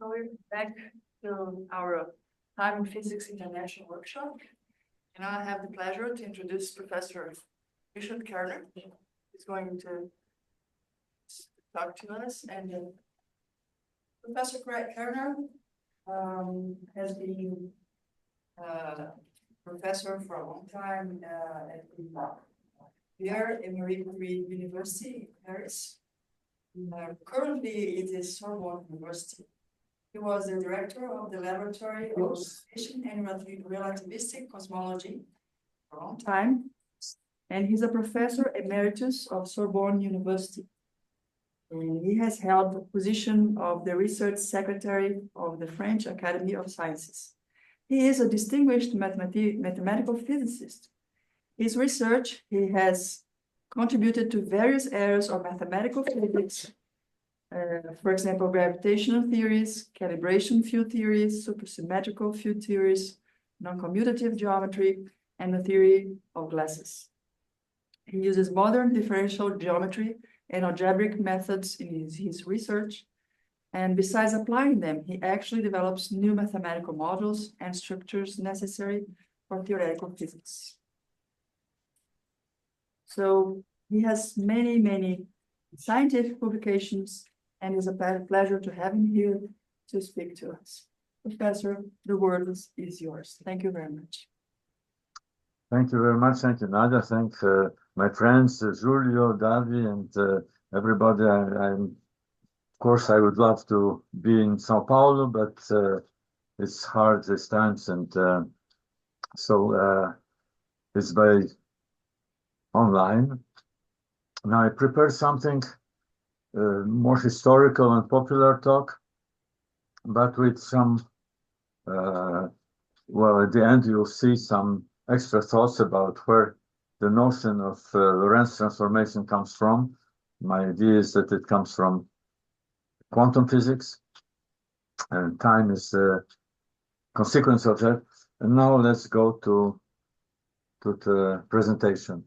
So we're back to our Time in Physics International Workshop. And I have the pleasure to introduce Professor Richard Kerner. He's going to talk to us. And Professor Kerner has been professor for a long time at the Pierre and Marie Curie University in Paris. Currently, it is Sorbonne University. He was the director of the Laboratory of Spatial and Relativistic Cosmology for a long time, and he's a professor emeritus of Sorbonne University. And he has held the position of the research secretary of the French Academy of Sciences. He is a distinguished mathematical physicist. His research, he has contributed to various areas of mathematical physics, for example, gravitational theories, calibration field theories, supersymmetrical field theories, non-commutative geometry, and the theory of glasses. He uses modern differential geometry and algebraic methods in his research, and besides applying them, he actually develops new mathematical models and structures necessary for theoretical physics. So he has many scientific publications, and it's a pleasure to have him here to speak to us. Professor, the word is yours. Thank you very much. Thank you very much. Thank you, Nadia. Thank my friends, Giulio, Davi, and everybody. Of course, I would love to be in Sao Paulo, but it's hard these times, and so it's by online. Now I prepared something more historical and popular talk, but with some, well, at the end you'll see some extra thoughts about where the notion of Lorentz transformation comes from. My idea is that it comes from quantum physics, and time is a consequence of that. And now let's go to the presentation.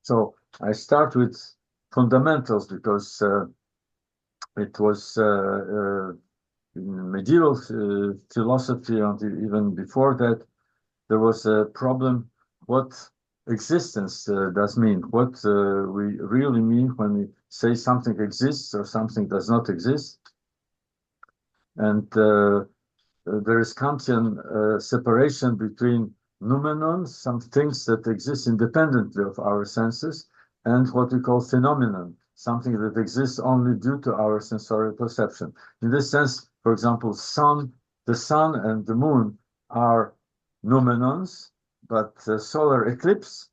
So I start with fundamentals because it was in medieval philosophy, and even before that, there was a problem what existence does mean, what we really mean when we say something exists or something does not exist. And there is Kantian separation between noumenons, some things that exist independently of our senses, and what we call phenomenon, something that exists only due to our sensorial perception. In this sense, for example, the sun and the moon are noumenons, but the solar eclipse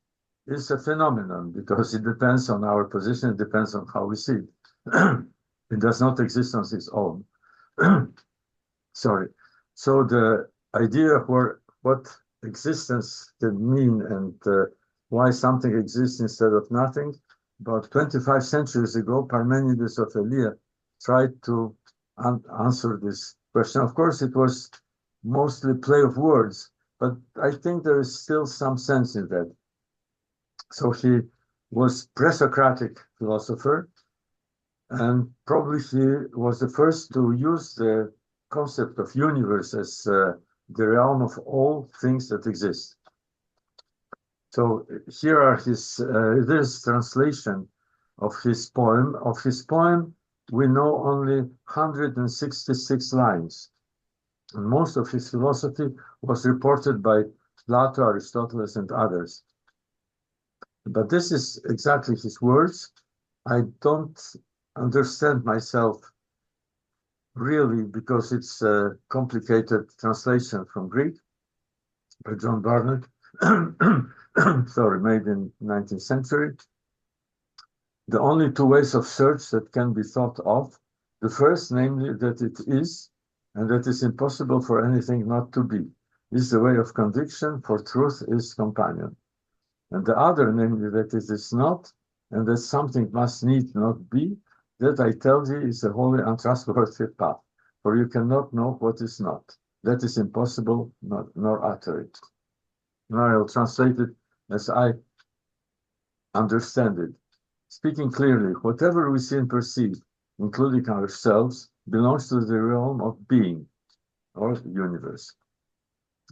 is a phenomenon because it depends on our position, it depends on how we see it. It does not exist on its own. Sorry. So the idea of what existence can mean and why something exists instead of nothing, about 25 centuries ago, Parmenides of Elea tried to answer this question. Of course, it was mostly play of words, but I think there is still some sense in that. So he was pre-Socratic philosopher, and probably he was the first to use the concept of universe as the realm of all things that exist. So here are his this translation of his poem. Of his poem, we know only 166 lines. And most of his philosophy was reported by Plato, Aristotle, and others. But this is exactly his words. I don't understand myself really because it's a complicated translation from Greek by John Barnett, sorry, made in 19th century. The only two ways of search that can be thought of, the first, namely, that it is, and that it's impossible for anything not to be, is the way of conviction, for truth is companion. And the other, namely, that it is not, and that something must need not be, that I tell thee is a wholly untrustworthy path, for you cannot know what is not. That is impossible, nor utter it. Now I'll translate it as I understand it. Speaking clearly, whatever we see and perceive, including ourselves, belongs to the realm of being or universe.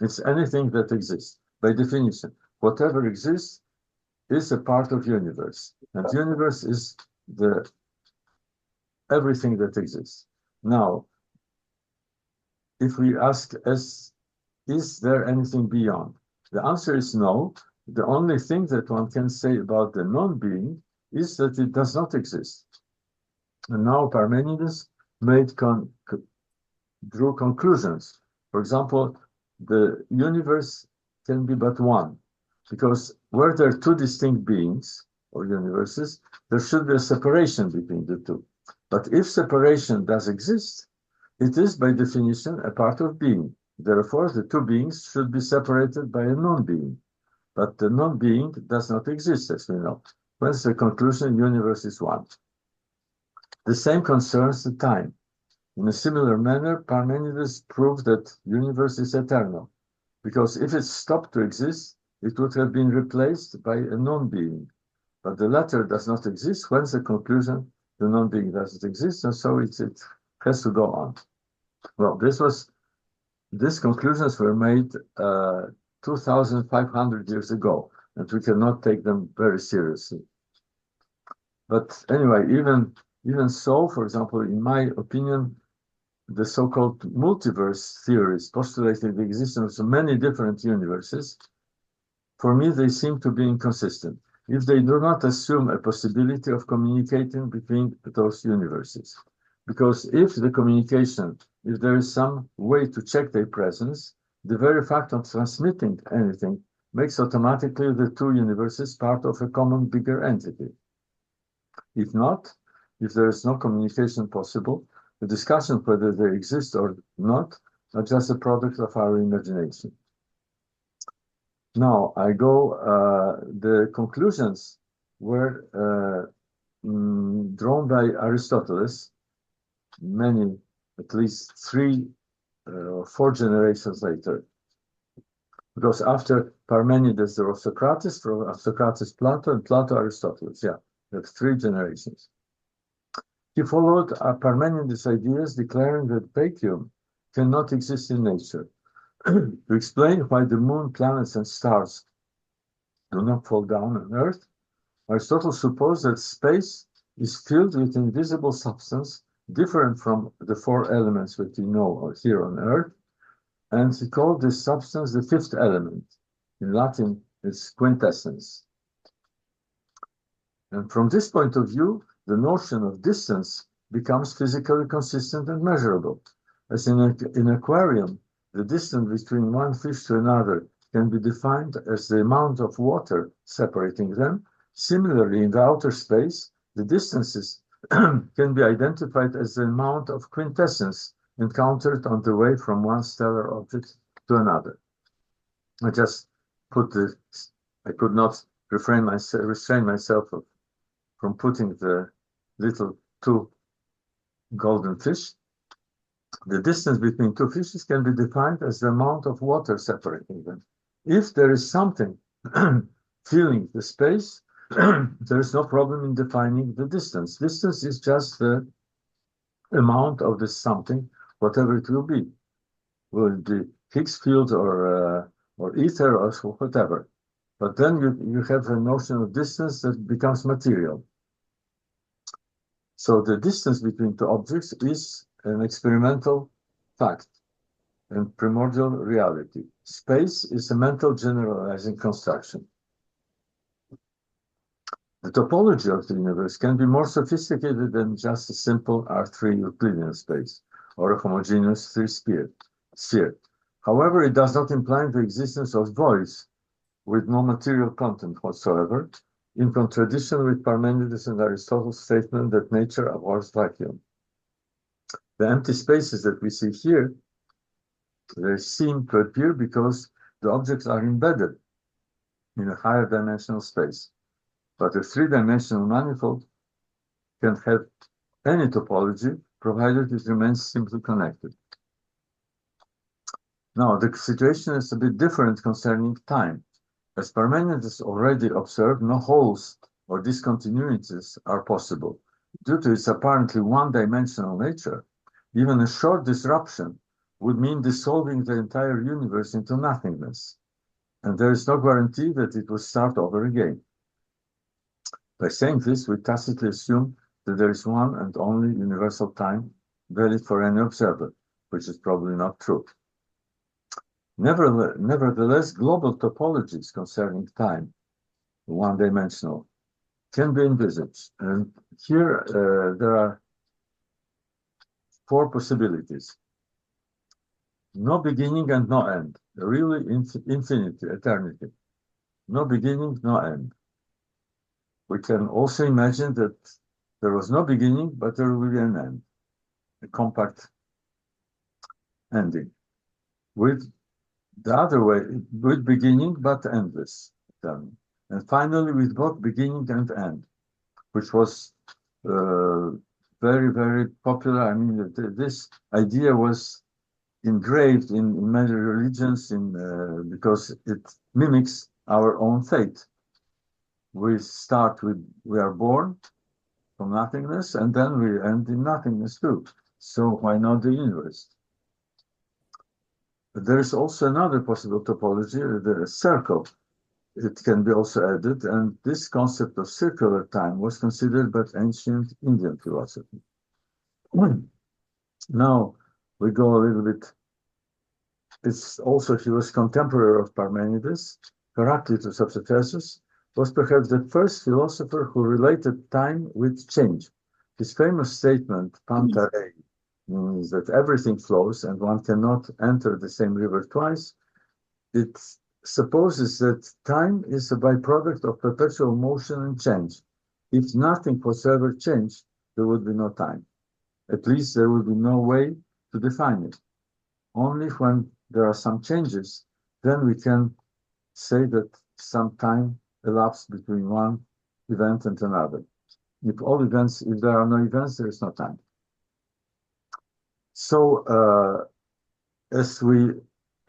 It's anything that exists. By definition, whatever exists is a part of universe, and universe is the everything that exists. Now, if we ask is there anything beyond? The answer is no. The only thing that one can say about the non-being is that it does not exist. And now Parmenides drew conclusions. For example, the universe can be but one, because where there are two distinct beings or universes, there should be a separation between the two. But if separation does exist, it is by definition a part of being. Therefore, the two beings should be separated by a non-being. But the non-being does not exist, as we know. Whence the conclusion, universe is one. The same concerns the time. In a similar manner, Parmenides proved that universe is eternal, because if it stopped to exist, it would have been replaced by a non-being. But the latter does not exist, whence the conclusion, the non-being doesn't exist, and so it has to go on. Well, these conclusions were made 2,500 years ago, and we cannot take them very seriously. But anyway, even so, for example, in my opinion, the so-called multiverse theories postulating the existence of many different universes, for me, they seem to be inconsistent if they do not assume a possibility of communicating between those universes. Because if there is some way to check their presence, the very fact of transmitting anything makes automatically the two universes part of a common bigger entity. If not, if there is no communication possible, the discussion whether they exist or not are just a product of our imagination. Now, the conclusions were drawn by Aristotle, at least 3 or 4 generations later. Because after Parmenides, there was Socrates, from Socrates, Plato, and Plato, Aristotle. Yeah, that's 3 generations. He followed Parmenides' ideas, declaring that vacuum cannot exist in nature. To explain why the moon, planets, and stars do not fall down on Earth, Aristotle supposed that space is filled with invisible substance different from the 4 elements that we know here on Earth, and he called this substance the 5th element. In Latin, it's quintessence. And from this point of view, the notion of distance becomes physically consistent and measurable. As in an aquarium, the distance between one fish to another can be defined as the amount of water separating them. Similarly, in the outer space, the distances can be identified as the amount of quintessence encountered on the way from one stellar object to another. I just I could not restrain myself from putting the little 2 golden fish. The distance between 2 fishes can be defined as the amount of water separating them. If there is something filling the space, there is no problem in defining the distance. Distance is just the amount of this something, whatever it will be. Will it be Higgs field or ether or whatever. But then you have a notion of distance that becomes material. So the distance between 2 objects is an experimental fact and primordial reality. Space is a mental generalizing construction. The topology of the universe can be more sophisticated than just a simple R3 Euclidean space or a homogeneous 3-sphere. However, it does not imply the existence of voids with no material content whatsoever, in contradiction with Parmenides and Aristotle's statement that nature abhors vacuum. The empty spaces that we see here, they seem to appear because the objects are embedded in a higher dimensional space. But a 3-dimensional manifold can have any topology, provided it remains simply connected. Now, the situation is a bit different concerning time. As Parmenides already observed, no holes or discontinuities are possible. Due to its apparently one-dimensional nature, even a short disruption would mean dissolving the entire universe into nothingness, and there is no guarantee that it will start over again. By saying this, we tacitly assume that there is one and only universal time valid for any observer, which is probably not true. Nevertheless, global topologies concerning time, one-dimensional, can be envisaged. And here there are four possibilities. No beginning and no end, really infinity, eternity. No beginning, no end. We can also imagine that there was no beginning, but there will be an end, a compact ending. With the other way, with beginning, but endless. And finally, with both beginning and end, which was very, very popular. I mean, this idea was engraved in many religions because it mimics our own fate. We are born from nothingness, and then we end in nothingness too. So why not the universe? But there is also another possible topology, the circle. It can be also added, and this concept of circular time was considered by ancient Indian philosophy. Now we go a little bit. He was contemporary of Parmenides. Heraclitus of Ephesus was perhaps the first philosopher who related time with change. His famous statement, "Panta rei," means that everything flows and one cannot enter the same river twice. It supposes that time is a byproduct of perpetual motion and change. If nothing whatsoever changed, there would be no time. At least there would be no way to define it. Only when there are some changes, then we can say that some time elapsed between one event and another. If there are no events, there is no time. So, as we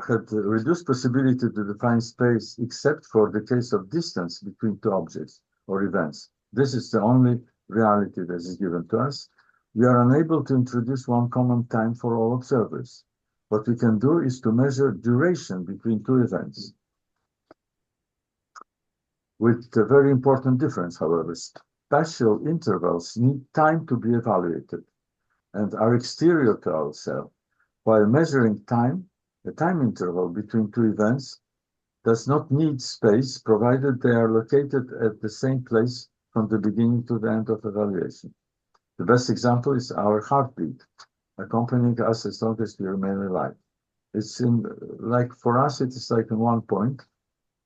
had reduced possibility to define space except for the case of distance between two objects or events, this is the only reality that is given to us. We are unable to introduce one common time for all observers. What we can do is to measure duration between two events. With a very important difference, however, spatial intervals need time to be evaluated and are exterior to ourselves, while measuring time, the time interval between two events does not need space, provided they are located at the same place from the beginning to the end of evaluation. The best example is our heartbeat, accompanying us as long as we remain alive. It's for us, it is like in one point,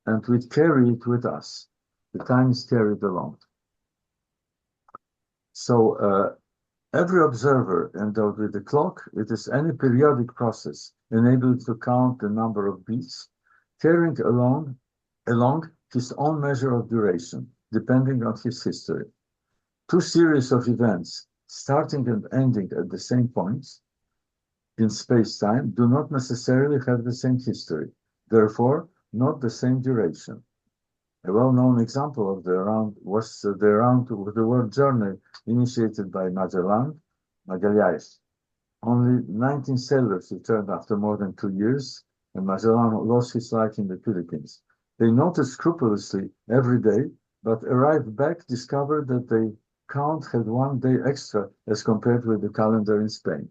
and we carry it with us. The time is carried along. So every observer endowed with a clock, it is any periodic process enabled to count the number of beats, carrying along his own measure of duration, depending on his history. Two series of events, starting and ending at the same points in space-time, do not necessarily have the same history, therefore not the same duration. A well-known example of the round was the round of the world journey initiated by Magallanes. Only 19 sailors returned after more than 2 years, and Magellan lost his life in the Philippines. They noted scrupulously every day, but arrived back, discovered that the count had 1 day extra as compared with the calendar in Spain.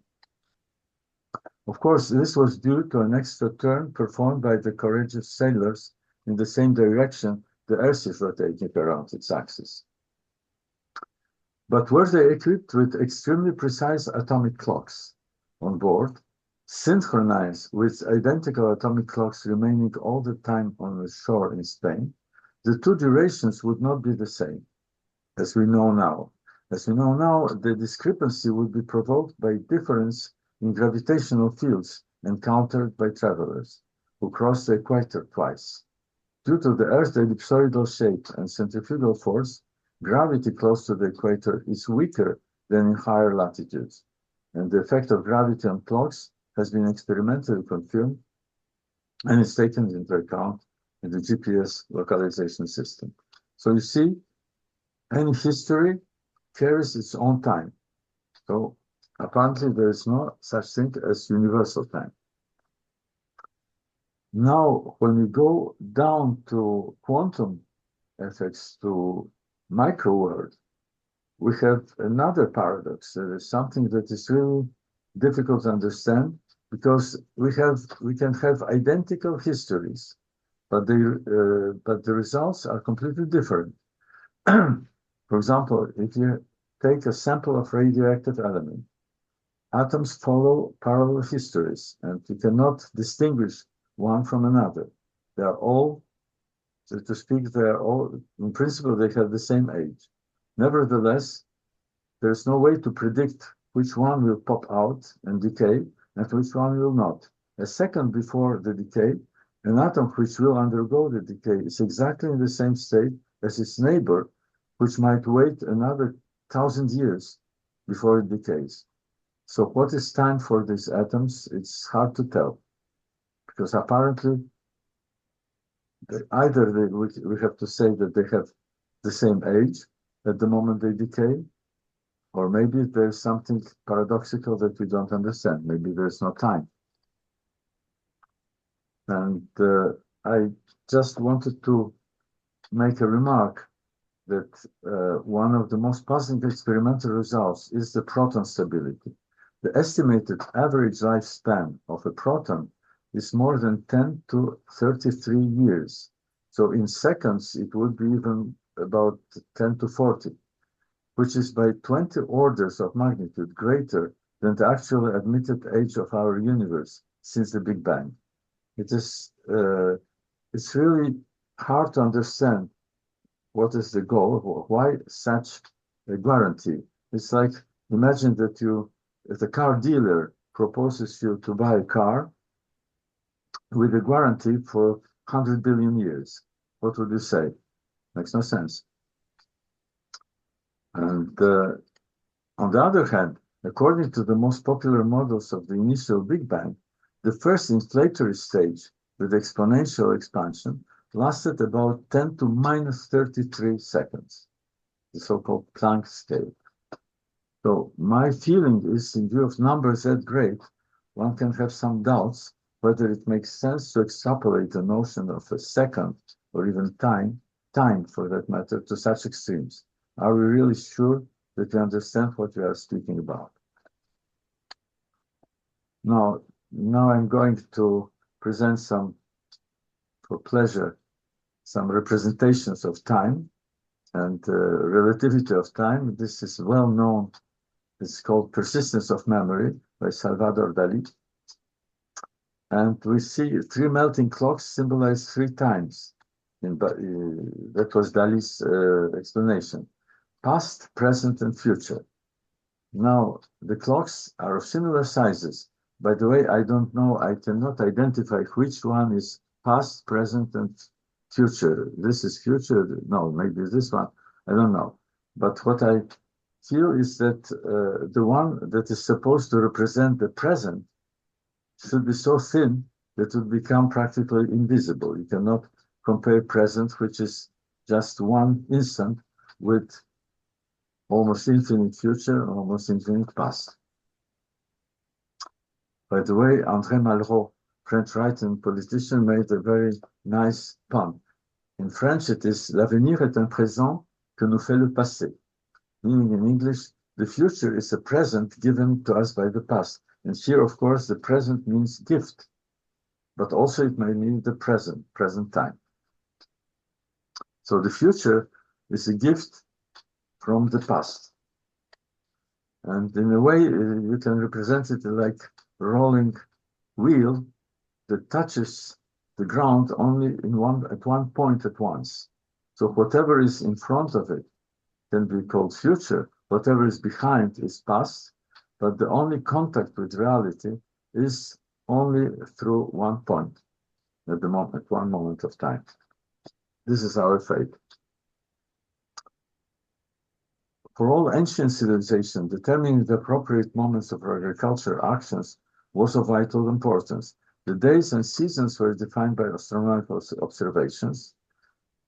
Of course, this was due to an extra turn performed by the courageous sailors in the same direction the Earth is rotating around its axis. But were they equipped with extremely precise atomic clocks on board, synchronized with identical atomic clocks remaining all the time on the shore in Spain, the two durations would not be the same, as we know now. As we know now, the discrepancy would be provoked by difference in gravitational fields encountered by travelers who crossed the equator twice. Due to the Earth's ellipsoidal shape and centrifugal force, gravity close to the equator is weaker than in higher latitudes, and the effect of gravity on clocks has been experimentally confirmed and is taken into account in the GPS localization system. So you see, any history carries its own time. So apparently there is no such thing as universal time. Now, when we go down to quantum effects, to micro world, we have another paradox. There is something that is really difficult to understand, because we can have identical histories, but the results are completely different. For example, if you take a sample of radioactive element, atoms follow parallel histories, and you cannot distinguish one from another. They are all, so to speak, they are all, in principle, they have the same age. Nevertheless, there's no way to predict which one will pop out and decay and which one will not. A second before the decay, an atom which will undergo the decay is exactly in the same state as its neighbor, which might wait another 1,000 years before it decays. So what is time for these atoms? It's hard to tell, because apparently we have to say that they have the same age at the moment they decay, or maybe there's something paradoxical that we don't understand. Maybe there's no time. And I just wanted to make a remark that one of the most puzzling experimental results is the proton stability. The estimated average lifespan of a proton is more than 10 to 33 years. So in seconds, it would be even about 10 to 40, which is by 20 orders of magnitude greater than the actual admitted age of our universe since the Big Bang. It's really hard to understand what is the goal, why such a guarantee. It's like, imagine that the car dealer proposes you to buy a car with a guarantee for 100 billion years. What would you say? Makes no sense. And on the other hand, according to the most popular models of the initial Big Bang, the first inflationary stage with exponential expansion lasted about 10 to minus 33 seconds, the so-called Planck scale. So my feeling is, in view of numbers that great, one can have some doubts whether it makes sense to extrapolate the notion of a second or even time for that matter, to such extremes. Are we really sure that we understand what we are speaking about? Now I'm going to present for pleasure, some representations of time and relativity of time. This is well known. It's called Persistence of Memory by Salvador Dali. And we see three melting clocks symbolize 3 times. That was Dali's explanation. Past, present, and future. Now, the clocks are of similar sizes. By the way, I don't know, I cannot identify which one is past, present, and future. This is future. No, maybe this one. I don't know. But what I feel is that the one that is supposed to represent the present should be so thin that it would become practically invisible. You cannot compare present, which is just one instant, with almost infinite future, almost infinite past. By the way, André Malraux, French writer and politician, made a very nice pun. In French, it is l'avenir est un présent que nous fait le passé. Meaning in English, the future is a present given to us by the past. And here, of course, the present means gift, but also it may mean the present time. So the future is a gift from the past. And in a way, you can represent it like a rolling wheel that touches the ground only at one point at once. So whatever is in front of it can be called future, whatever is behind is past, but the only contact with reality is only through one point at one moment of time. This is our fate. For all ancient civilization, determining the appropriate moments of agricultural actions was of vital importance. The days and seasons were defined by astronomical observations.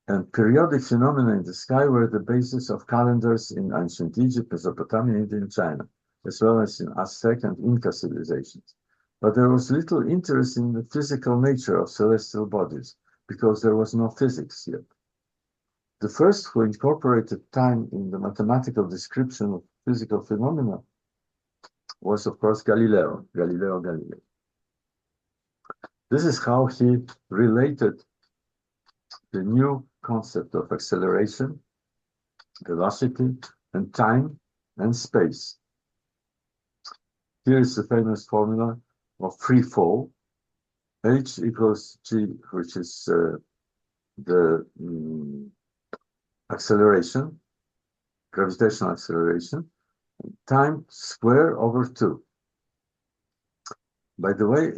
And periodic phenomena in the sky were the basis of calendars in ancient Egypt, Mesopotamia, India, and China, as well as in Aztec and Inca civilizations. But there was little interest in the physical nature of celestial bodies, because there was no physics yet. The first who incorporated time in the mathematical description of physical phenomena was, of course, Galileo Galilei. This is how he related the new concept of acceleration, velocity, and time and space. Here is the famous formula of free fall. H equals g, which is the acceleration, gravitational acceleration, time square over 2. By the way,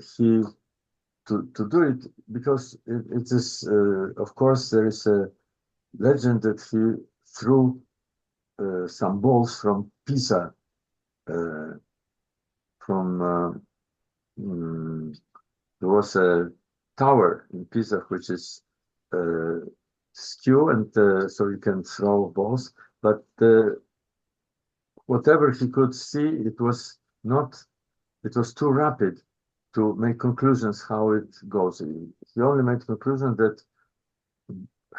to do it, because it is, of course, there is a legend that he threw some balls from Pisa, there was a tower in Pisa which is skew, and so you can throw balls, but whatever he could see, it was too rapid to make conclusions how it goes. He only made conclusion that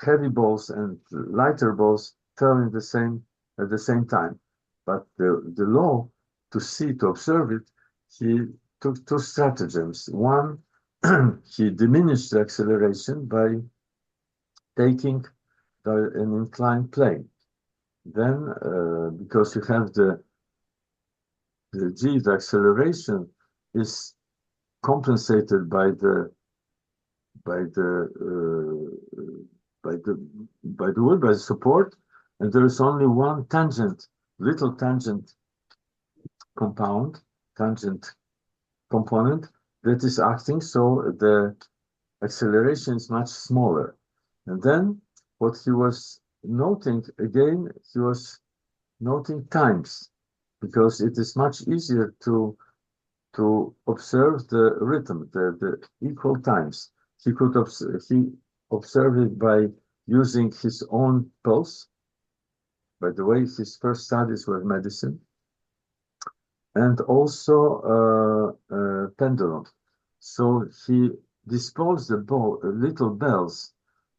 heavy balls and lighter balls fell in at the same time. But the law to observe it, he took 2 stratagems. One, he diminished the acceleration by taking an inclined plane. Then, because you have the g, the acceleration is compensated by the support, and there is only one little tangent component that is acting, so the acceleration is much smaller. And then what he was noting again, he was noting times, because it is much easier to observe the rhythm, the equal times. He observed it by using his own pulse. By the way, his first studies were medicine, and also pendulum. So he disposed the ball, little bells.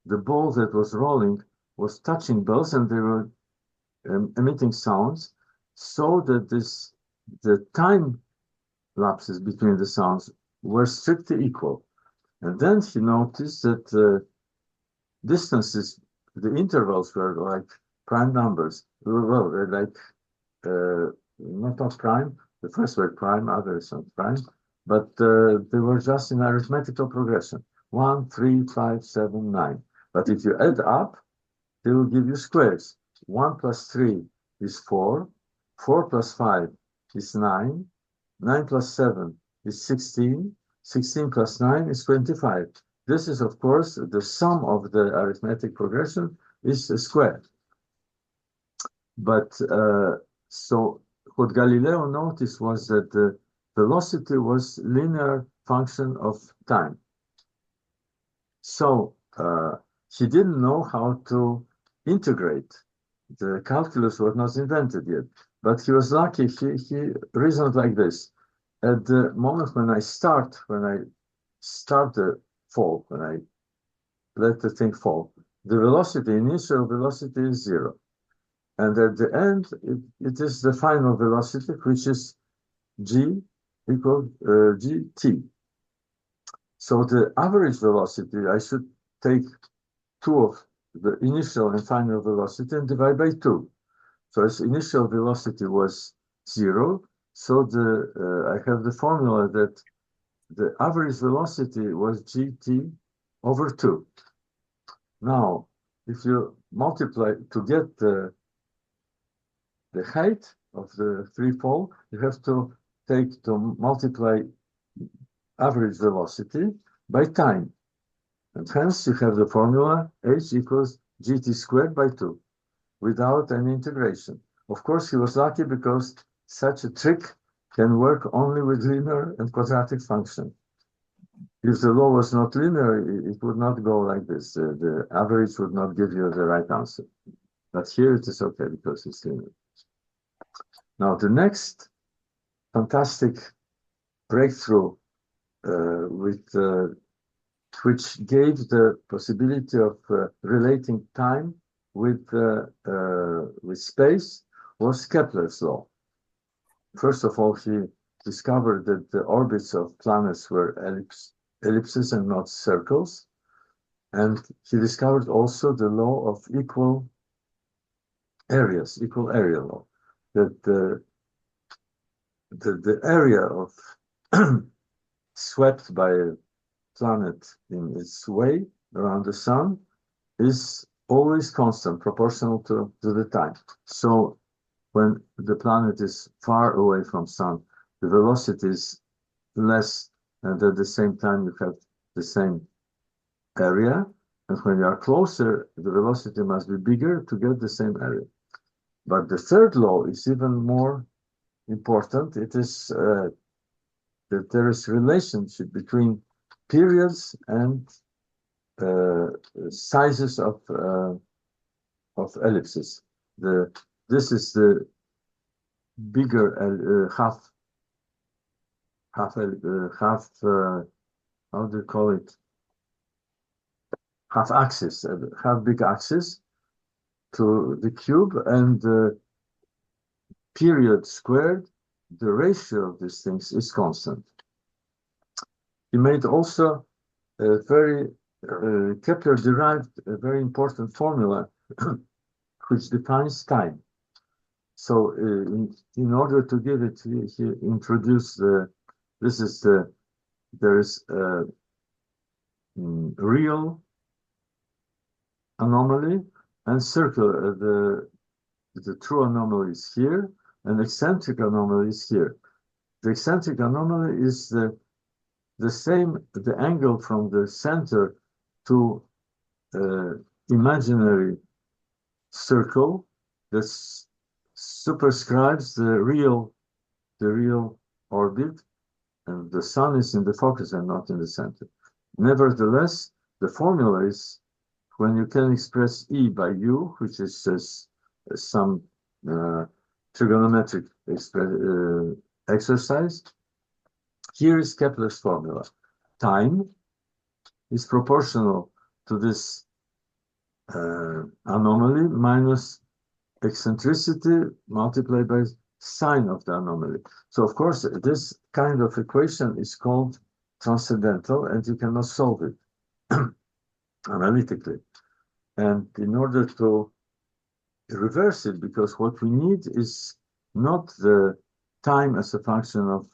The ball that was rolling was touching bells, and they were emitting sounds, so that the time lapses between the sounds were strictly equal. And then he noticed that distances, the intervals were like prime numbers. Well, like not prime, the first were prime, others not prime, but they were just in arithmetical progression. 1, 3, 5, 7, 9. But if you add up, they will give you squares. 1 plus 3 is 4, 4 plus 5 is 9, 9 plus 7 is 16, 16 plus 9 is 25. This is, of course, the sum of the arithmetic progression is a square. But so what Galileo noticed was that the velocity was linear function of time. So he didn't know how to integrate. The calculus was not invented yet, but he was lucky. He reasoned like this: at the moment when I start the fall, when I let the thing fall, the initial velocity is 0. And at the end, it is the final velocity, which is g equal gt. So the average velocity, I should take 2 of the initial and final velocity and divide by 2. So its initial velocity was 0. So I have the formula that the average velocity was gt over 2. Now, if you multiply to get the height of the free fall, you have to multiply average velocity by time. And hence you have the formula h equals gt squared by 2 without any integration. Of course, he was lucky because such a trick can work only with linear and quadratic function. if the law was not linear, it would not go like this. The average would not give you the right answer. But here it is okay because it's linear. Now, the next fantastic breakthrough which gave the possibility of relating time with space was Kepler's law. First of all, he discovered that the orbits of planets were ellipses and not circles. And he discovered also the law of equal areas, equal area law, that the area of swept by a planet in its way around the sun is always constant, proportional to the time. So when the planet is far away from sun, the velocity is less, and at the same time you have the same area. And when you are closer, the velocity must be bigger to get the same area. But the third law is even more important. It is that there is relationship between periods and sizes of ellipses. This is the bigger half. How do you call it? Half axis, half big axis to the cube, and the period squared, the ratio of these things is constant. He made also a very, Kepler derived a very important formula which defines time. So in order to give it, he introduced there is a real anomaly and circular, the true anomaly is here, and eccentric anomaly is here. The eccentric anomaly is the same, the angle from the center to imaginary circle that superscribes the real orbit, and the sun is in the focus and not in the center. Nevertheless, the formula is when you can express E by U, which is some trigonometric exercise. Here is Kepler's formula. Time is proportional to this anomaly minus eccentricity multiplied by sine of the anomaly. So of course, this kind of equation is called transcendental, and you cannot solve it analytically. And in order to reverse it, because what we need is not the time as a function of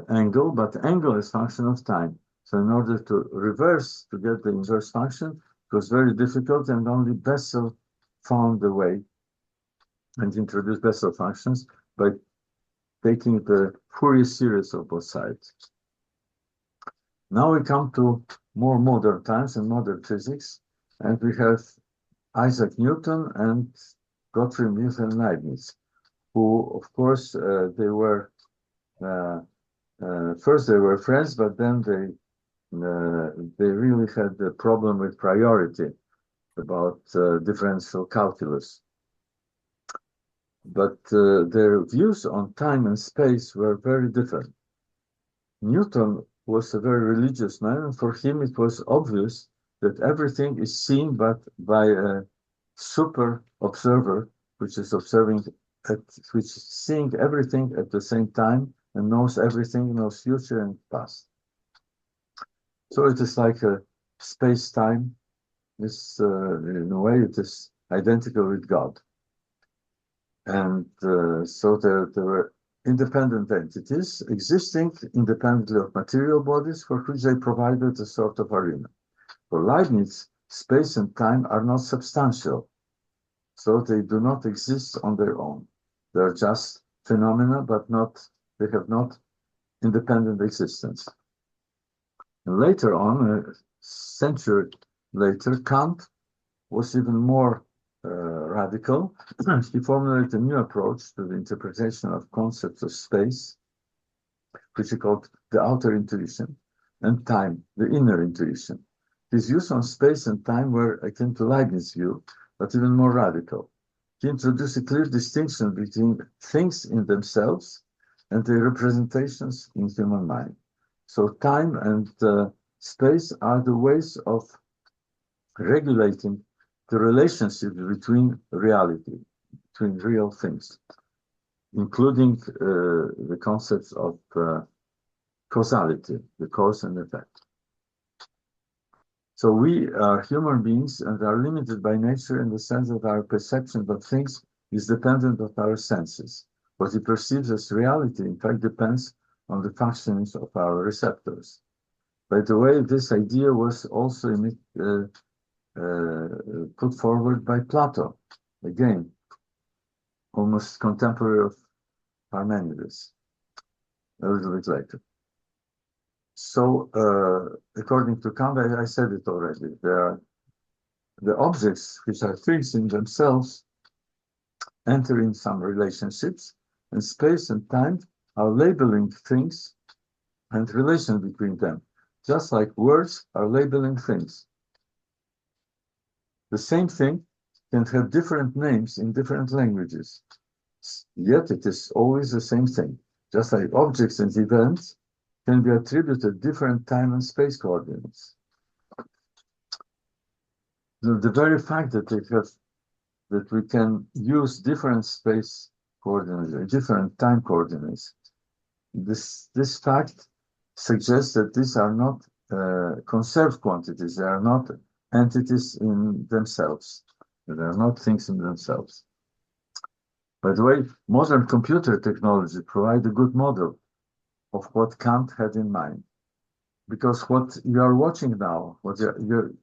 angle, but angle as function of time. So in order to reverse, to get the inverse function, it was very difficult, and only Bessel found the way and introduced Bessel functions by taking the Fourier series of both sides. Now we come to more modern times and modern physics, and we have Isaac Newton and Gottfried Wilhelm Leibniz, who, of course, they were first they were friends, but then they really had the problem with priority about differential calculus. But their views on time and space were very different. Newton was a very religious man, and for him it was obvious that everything is seen but by a super observer, which is which is seeing everything at the same time and knows everything, knows future and past. So it is like a space-time. This, in a way, it is identical with God. And so there were independent entities existing independently of material bodies for which they provided a sort of arena. For Leibniz, space and time are not substantial, so they do not exist on their own. They are just phenomena, but they have not independent existence. And later on, a century later, Kant was even more radical. He formulated a new approach to the interpretation of concepts of space, which he called the outer intuition. and time, the inner intuition. His views on space and time were akin to Leibniz's view, but even more radical. He introduced a clear distinction between things in themselves and their representations in human mind. So time and space are the ways of regulating the relationship between reality, between real things, including the concepts of causality, the cause and effect. So we are human beings and are limited by nature in the sense that our perception of things is dependent on our senses. What we perceive as reality, in fact, depends on the functions of our receptors. By the way, this idea was also put forward by Plato, again, almost contemporary of Parmenides, a little bit later. So, according to Kant, I said it already, the objects, which are things in themselves, enter in some relationships, and space and time are labeling things and relation between them, just like words are labeling things. The same thing can have different names in different languages, yet it is always the same thing, just like objects and events can be attributed different time and space coordinates. The very fact that we can use different space coordinates, different time coordinates, this fact suggests that these are not conserved quantities. They are not entities in themselves. They are not things in themselves. By the way, modern computer technology provides a good model of what Kant had in mind. Because what you are watching now, what you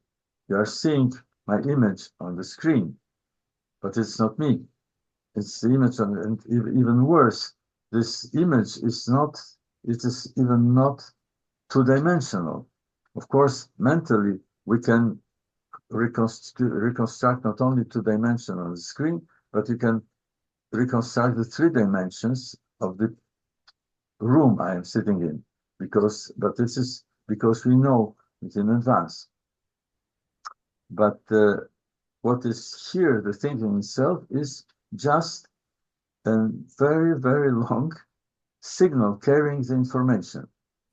are seeing my image on the screen, but it's not me. It's the image on, and even worse, this image is not, it is even not two-dimensional. Of course, mentally, we can reconstruct not only two-dimension on the screen, but you can reconstruct the three dimensions of the room I am sitting in, but this is because we know it in advance. But what is here, the thinking itself, is just a very, very long signal carrying the information.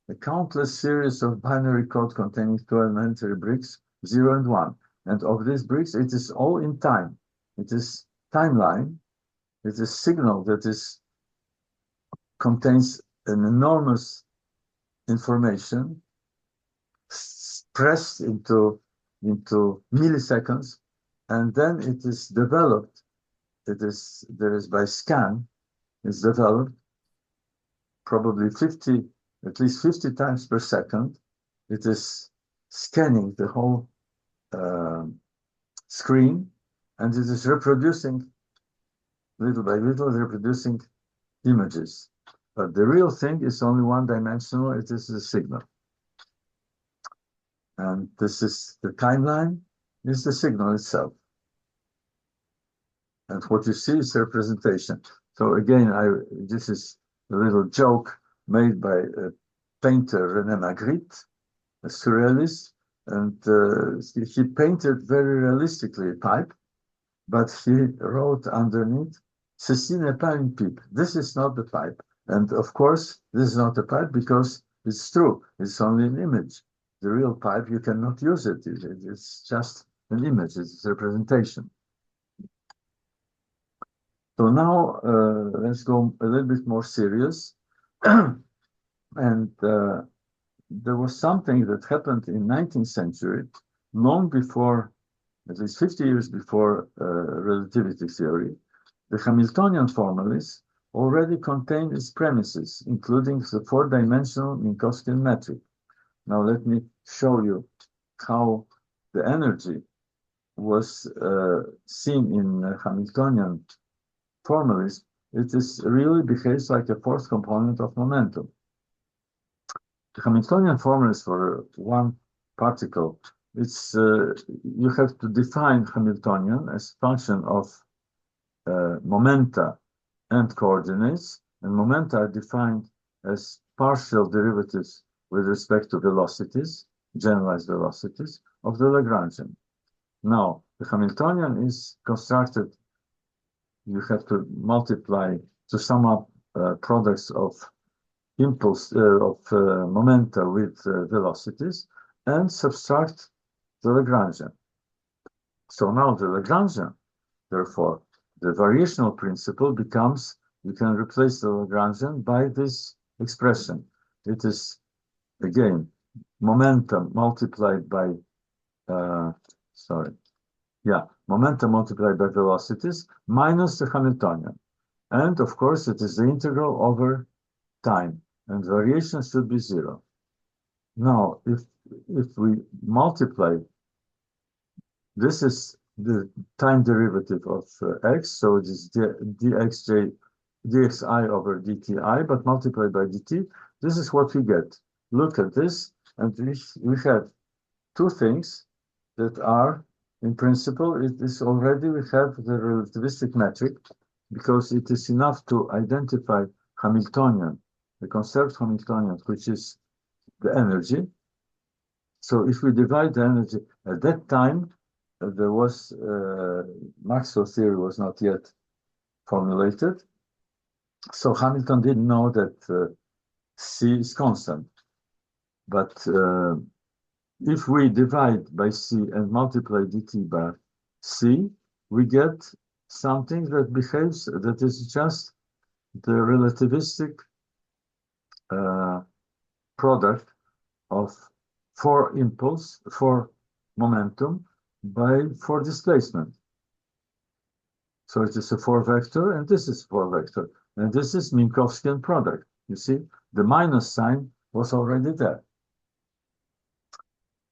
A countless series of binary code containing two elementary bricks, 0 and 1. And of these bricks, it is all in time. It is timeline. It is signal that contains an enormous information pressed into milliseconds, and then it is developed. There is by scan, it's developed probably at least 50 times per second. It is scanning the whole screen, and it is reproducing little by little, reproducing images. But the real thing is only one-dimensional. It is the signal. And this is the timeline, is the signal itself. And what you see is the representation. So again, this is a little joke made by a painter, René Magritte, a surrealist, and he painted very realistically a pipe, but he wrote underneath, "Ceci n'est pas une pipe." This is not the pipe. And of course, this is not a pipe because it's true. It's only an image. The real pipe, you cannot use it. It's just an image. It's a representation. So now let's go a little bit more serious. And there was something that happened in 19th century, long before, at least 50 years before relativity theory. The Hamiltonian formalists already contained its premises, including the four-dimensional Minkowskian metric. Now let me show you how the energy was seen in Hamiltonian formalism. It really behaves like a fourth component of momentum. The Hamiltonian formula for one particle, you have to define Hamiltonian as function of momenta and coordinates, and momenta are defined as partial derivatives with respect to velocities, generalized velocities of the Lagrangian. Now, the Hamiltonian is constructed, you have to multiply to sum up products of impulse momenta with velocities and subtract the Lagrangian. So now the Lagrangian, therefore, the variational principle becomes, you can replace the Lagrangian by this expression. It is, again, momentum multiplied by, momentum multiplied by velocities minus the Hamiltonian. And of course, it is the integral over time, and variation should be 0. Now, if we multiply, this is the time derivative of x, so it is dxi over dti, but multiplied by dt, this is what we get. Look at this, and we have two things that are, in principle, it is already, we have the relativistic metric, because it is enough to identify Hamiltonian, the conserved Hamiltonian, which is the energy. So if we divide the energy, at that time, there was, Maxwell theory was not yet formulated. So Hamilton didn't know that C is constant. But if we divide by C and multiply dt by C, we get something that behaves, that is just the relativistic product of 4 impulse, 4 momentum by 4 displacement. So it is a 4 vector, and this is 4 vector. And this is Minkowskian product. You see, the minus sign was already there.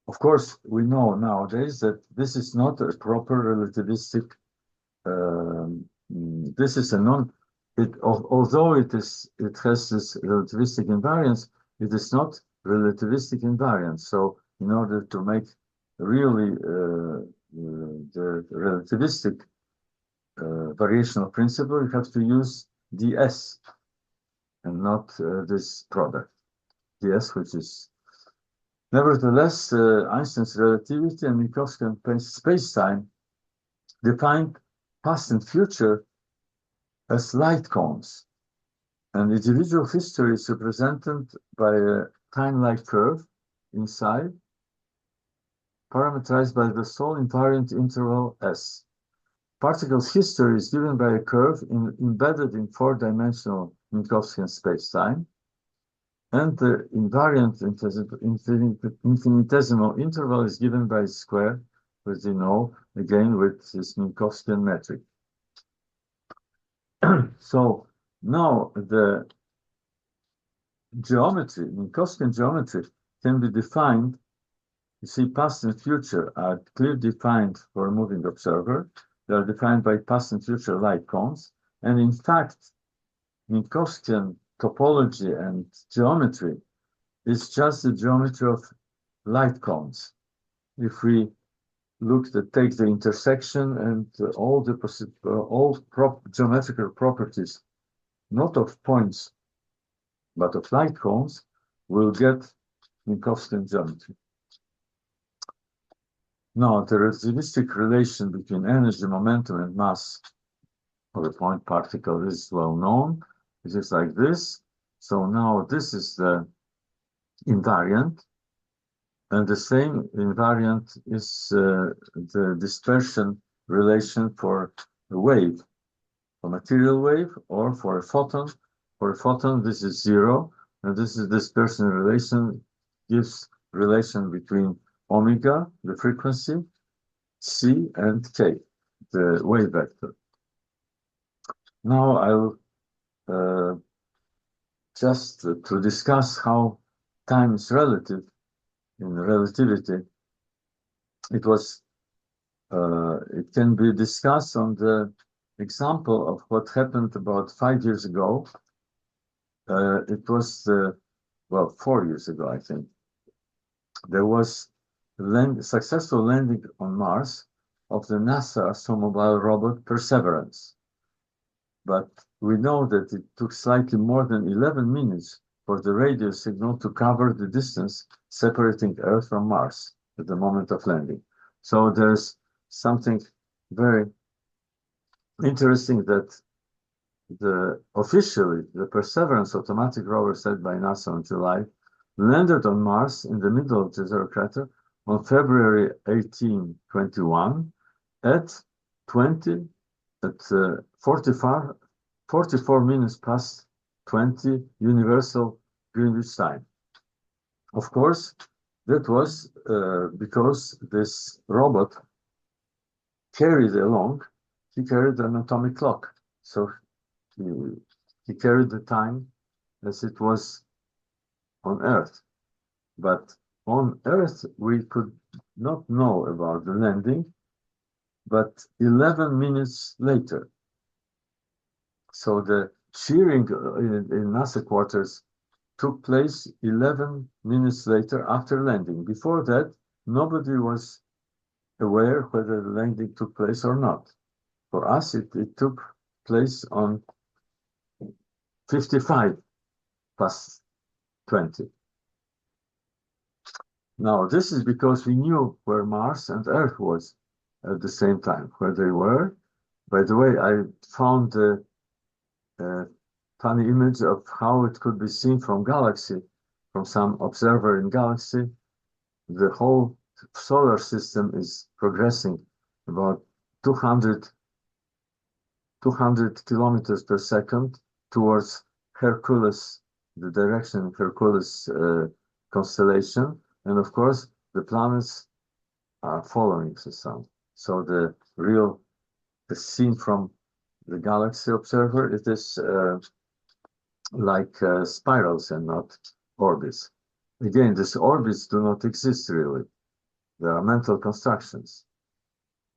Of course, we know nowadays that this is not a proper relativistic, this is a although it has this relativistic invariance, it is not relativistic invariance. So in order to make really the relativistic variational principle, you have to use ds and not this product, ds, which is nevertheless Einstein's relativity and Minkowskian space-time defined past and future as light cones, and individual history is represented by a time-like curve inside, parameterized by the sole invariant interval S. Particles' history is given by a curve embedded in 4-dimensional Minkowskian space-time, and the invariant infinitesimal interval is given by a square, as you know, again with this Minkowskian metric. So now the geometry, Minkowskian geometry, can be defined. You see, past and future are clearly defined for a moving observer. They are defined by past and future light cones. And in fact, Minkowskian topology and geometry is just the geometry of light cones. If we take the intersection and all the geometrical properties, not of points, but of light cones, we'll get Minkowskian geometry. Now, the relativistic relation between energy, momentum, and mass of a point particle is well known. It is like this. So now this is the invariant, and the same invariant is the dispersion relation for a wave, a material wave, or for a photon. For a photon, this is 0, and this is dispersion relation, gives relation between omega, the frequency, c, and k, the wave vector. Now I'll just to discuss how time is relative in relativity. It can be discussed on the example of what happened about 5 years ago. It was, 4 years ago, I think. There was successful landing on Mars of the NASA astronomobile robot Perseverance. But we know that it took slightly more than 11 minutes for the radio signal to cover the distance separating Earth from Mars at the moment of landing. So there's something very interesting that officially the Perseverance automatic rover set by NASA in July landed on Mars in the middle of Jezero crater on February 18, 21 at 44 minutes past 20 Universal Greenwich time. Of course, that was because this robot carried along, he carried an atomic clock. So he carried the time as it was on Earth. But on Earth, we could not know about the landing, but 11 minutes later. So the cheering in NASA quarters took place 11 minutes later after landing. Before that, nobody was aware whether the landing took place or not. For us, it took place on 55 past 20. Now, this is because we knew where Mars and Earth was at the same time, where they were. By the way, I found a funny image of how it could be seen from galaxy, from some observer in galaxy. The whole solar system is progressing about 200 kilometers per second towards Hercules, the direction Hercules constellation. And of course, the planets are following the sun. So the scene from the galaxy observer, it is like spirals and not orbits. Again, these orbits do not exist really. They are mental constructions.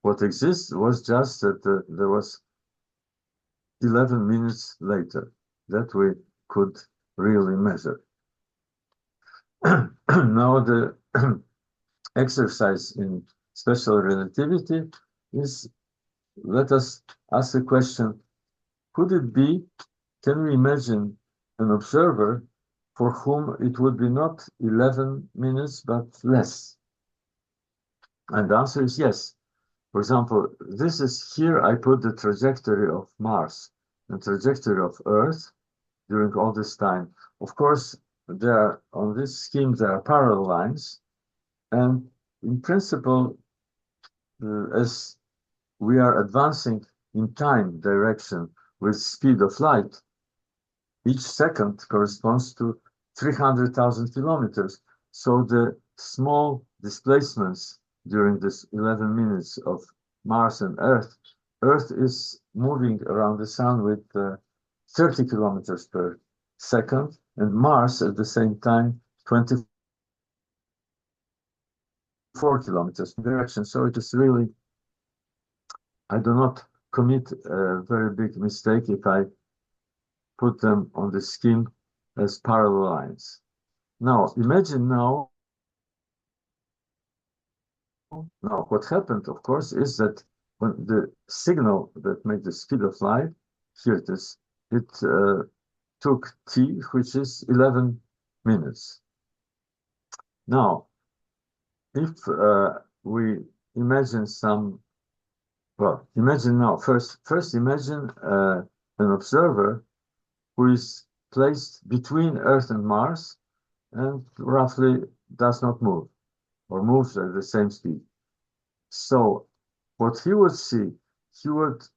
What exists was just that there was 11 minutes later that we could really measure. Now the exercise in special relativity is, let us ask the question, could it be, can we imagine an observer for whom it would be not 11 minutes, but less? And the answer is yes. For example, this is here I put the trajectory of Mars and trajectory of Earth during all this time. Of course, on this scheme, there are parallel lines. And in principle, as we are advancing in time direction with speed of light, each second corresponds to 300,000 kilometers. So the small displacements during this 11 minutes of Mars and Earth is moving around the sun with 30 kilometers per second, and Mars at the same time 24 kilometers in direction. So it is really, I do not commit a very big mistake if I put them on the scheme as parallel lines. Now, imagine now what happened, of course, is that when the signal that made the speed of light, here it is, it took t, which is 11 minutes. Now, if we imagine imagine now, first imagine an observer who is placed between Earth and Mars and roughly does not move or moves at the same speed. So what he would see, he would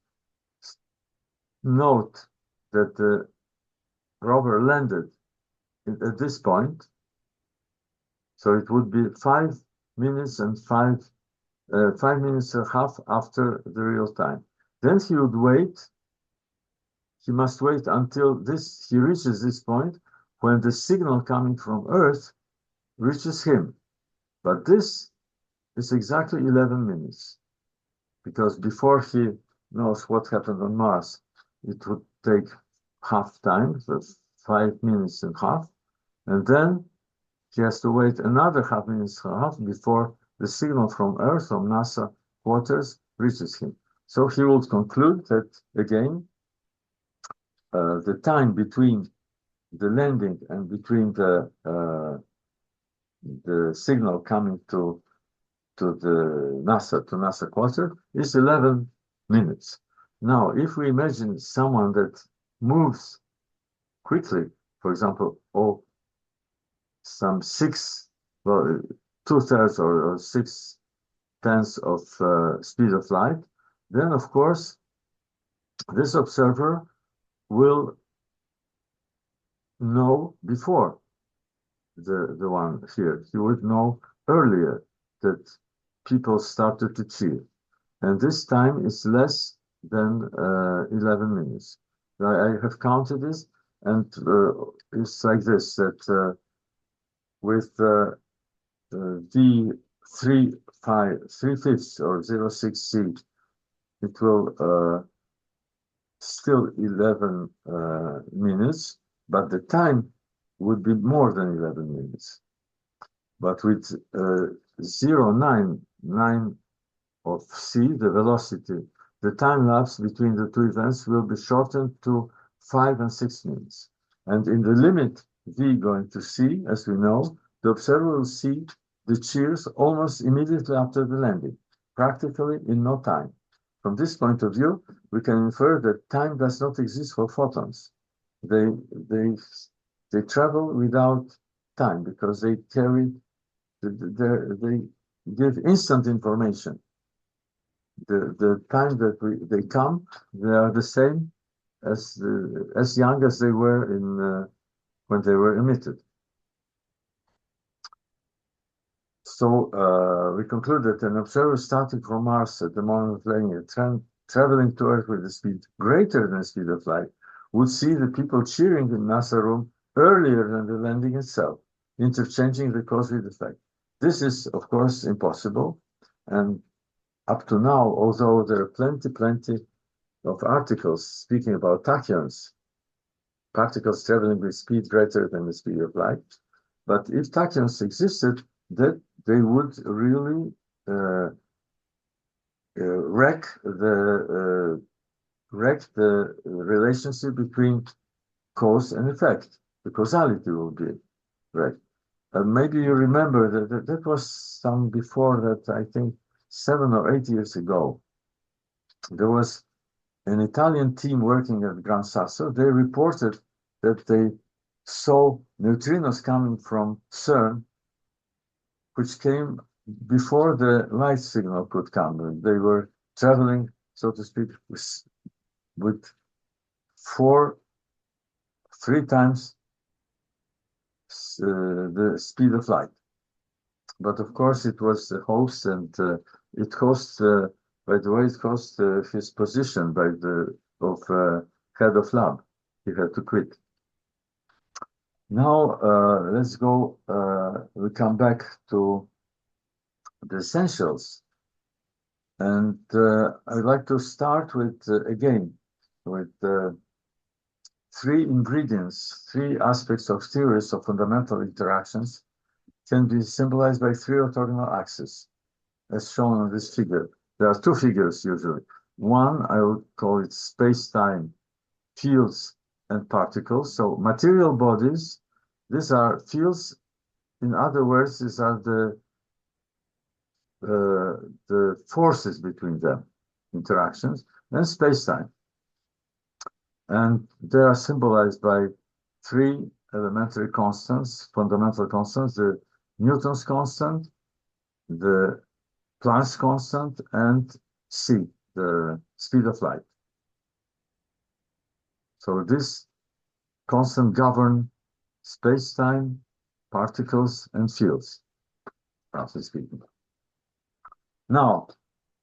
note that the rover landed at this point. So it would be 5 minutes and 5 minutes and a half after the real time. Then he would wait. He must wait until he reaches this point when the signal coming from Earth reaches him. But this is exactly 11 minutes, because before he knows what happened on Mars, it would take half time, so 5 minutes and a half, and then he has to wait another half minutes and a half before the signal from Earth, from NASA quarters, reaches him. So he will conclude that, again, the time between the landing and between the signal coming to the NASA quarter is 11 minutes. Now, if we imagine someone that moves quickly, for example, some well, 2/3 or 6/10 of speed of light, then of course this observer will know before the one here. He would know earlier that people started to cheer, and this time is less than 11 minutes. I have counted this, and it's like this, that with V 3/5 or 0.6C, it will still 11 minutes, but the time would be more than 11 minutes. But with 0.99 of C, the velocity, the time lapse between the two events will be shortened to 5 and 6 minutes. And in the limit V going to C, as we know, the observer will see the cheers almost immediately after the landing, practically in no time. From this point of view, we can infer that time does not exist for photons. They travel without time because they carry, they give instant information. The time that they come, they are the same as young as they were in when they were emitted. So we conclude that an observer starting from Mars at the moment of landing, traveling to Earth with a speed greater than the speed of light, would see the people cheering in NASA room earlier than the landing itself, interchanging the cause with effect. This is, of course, impossible, and up to now, although there are plenty of articles speaking about tachyons, particles traveling with speed greater than the speed of light, but if tachyons existed, that they would really wreck the relationship between cause and effect. The causality will be wrecked. Maybe you remember that was some before that, I think 7 or 8 years ago. There was an Italian team working at Gran Sasso. They reported that they saw neutrinos coming from CERN, which came before the light signal could come. They were traveling, so to speak, with 3 times the speed of light. But of course, it was a hoax, and it cost, by the way, it cost his position of head of lab. He had to quit. Now let's go. We come back to the essentials, and I'd like to start with again with 3 ingredients, 3 aspects of theories of fundamental interactions can be symbolized by 3 orthogonal axes, as shown on this figure. There are 2 figures usually. One, I would call it space-time, fields and particles. So material bodies, these are fields. In other words, these are the forces between them, interactions, and space-time. And they are symbolized by 3 elementary constants, fundamental constants: the Newton's constant, the Planck's constant, and c, the speed of light. So this constant govern space-time, particles, and fields, roughly speaking. Now,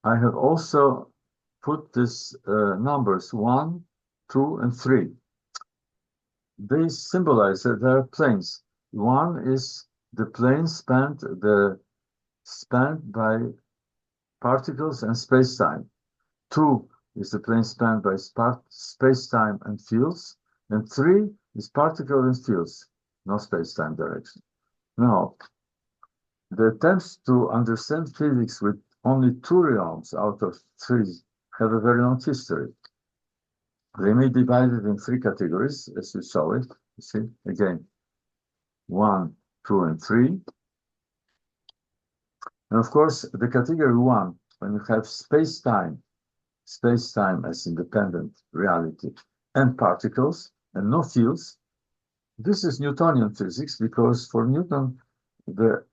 I have also put these numbers 1, 2, and 3. They symbolize that there are planes. 1 is the plane spanned by particles and space-time. 2 is the plane spanned by space-time and fields. And 3 is particles and fields, no space-time direction. Now, the attempts to understand physics with only 2 realms out of 3 have a very long history. They may be divided in three categories, as you saw it. You see, again, 1, 2, and 3. And of course, the category 1, when you have space-time as independent reality, and particles, and no fields, this is Newtonian physics, because for Newton, the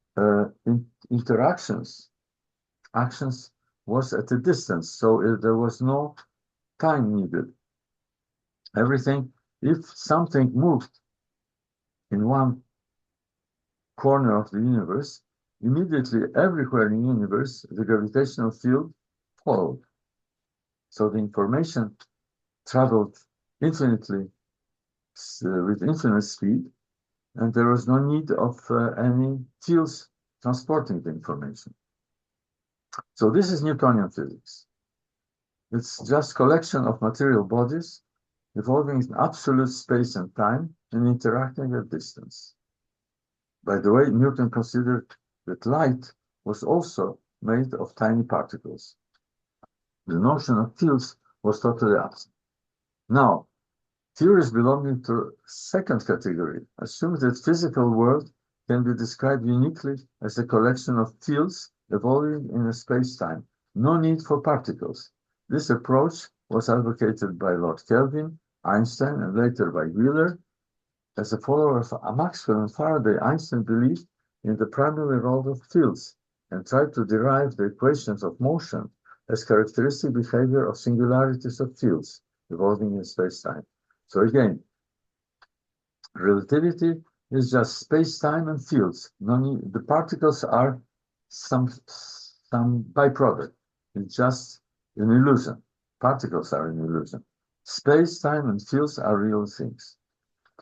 actions was at a distance, so there was no time needed. Everything, if something moved in one corner of the universe, immediately everywhere in the universe, the gravitational field followed. So the information traveled infinitely with infinite speed, and there was no need of any fields transporting the information. So this is Newtonian physics. It's just collection of material bodies evolving in absolute space and time and interacting at distance. By the way, Newton considered that light was also made of tiny particles. The notion of fields was totally absent. Now, theories belonging to second category assume that physical world can be described uniquely as a collection of fields evolving in a space-time. No need for particles. This approach was advocated by Lord Kelvin, Einstein, and later by Wheeler. As a follower of Maxwell and Faraday, Einstein believed in the primary role of fields and tried to derive the equations of motion as characteristic behavior of singularities of fields evolving in space-time. So again, relativity is just space-time and fields. The particles are some byproduct. It's just an illusion. Particles are an illusion. Space-time and fields are real things.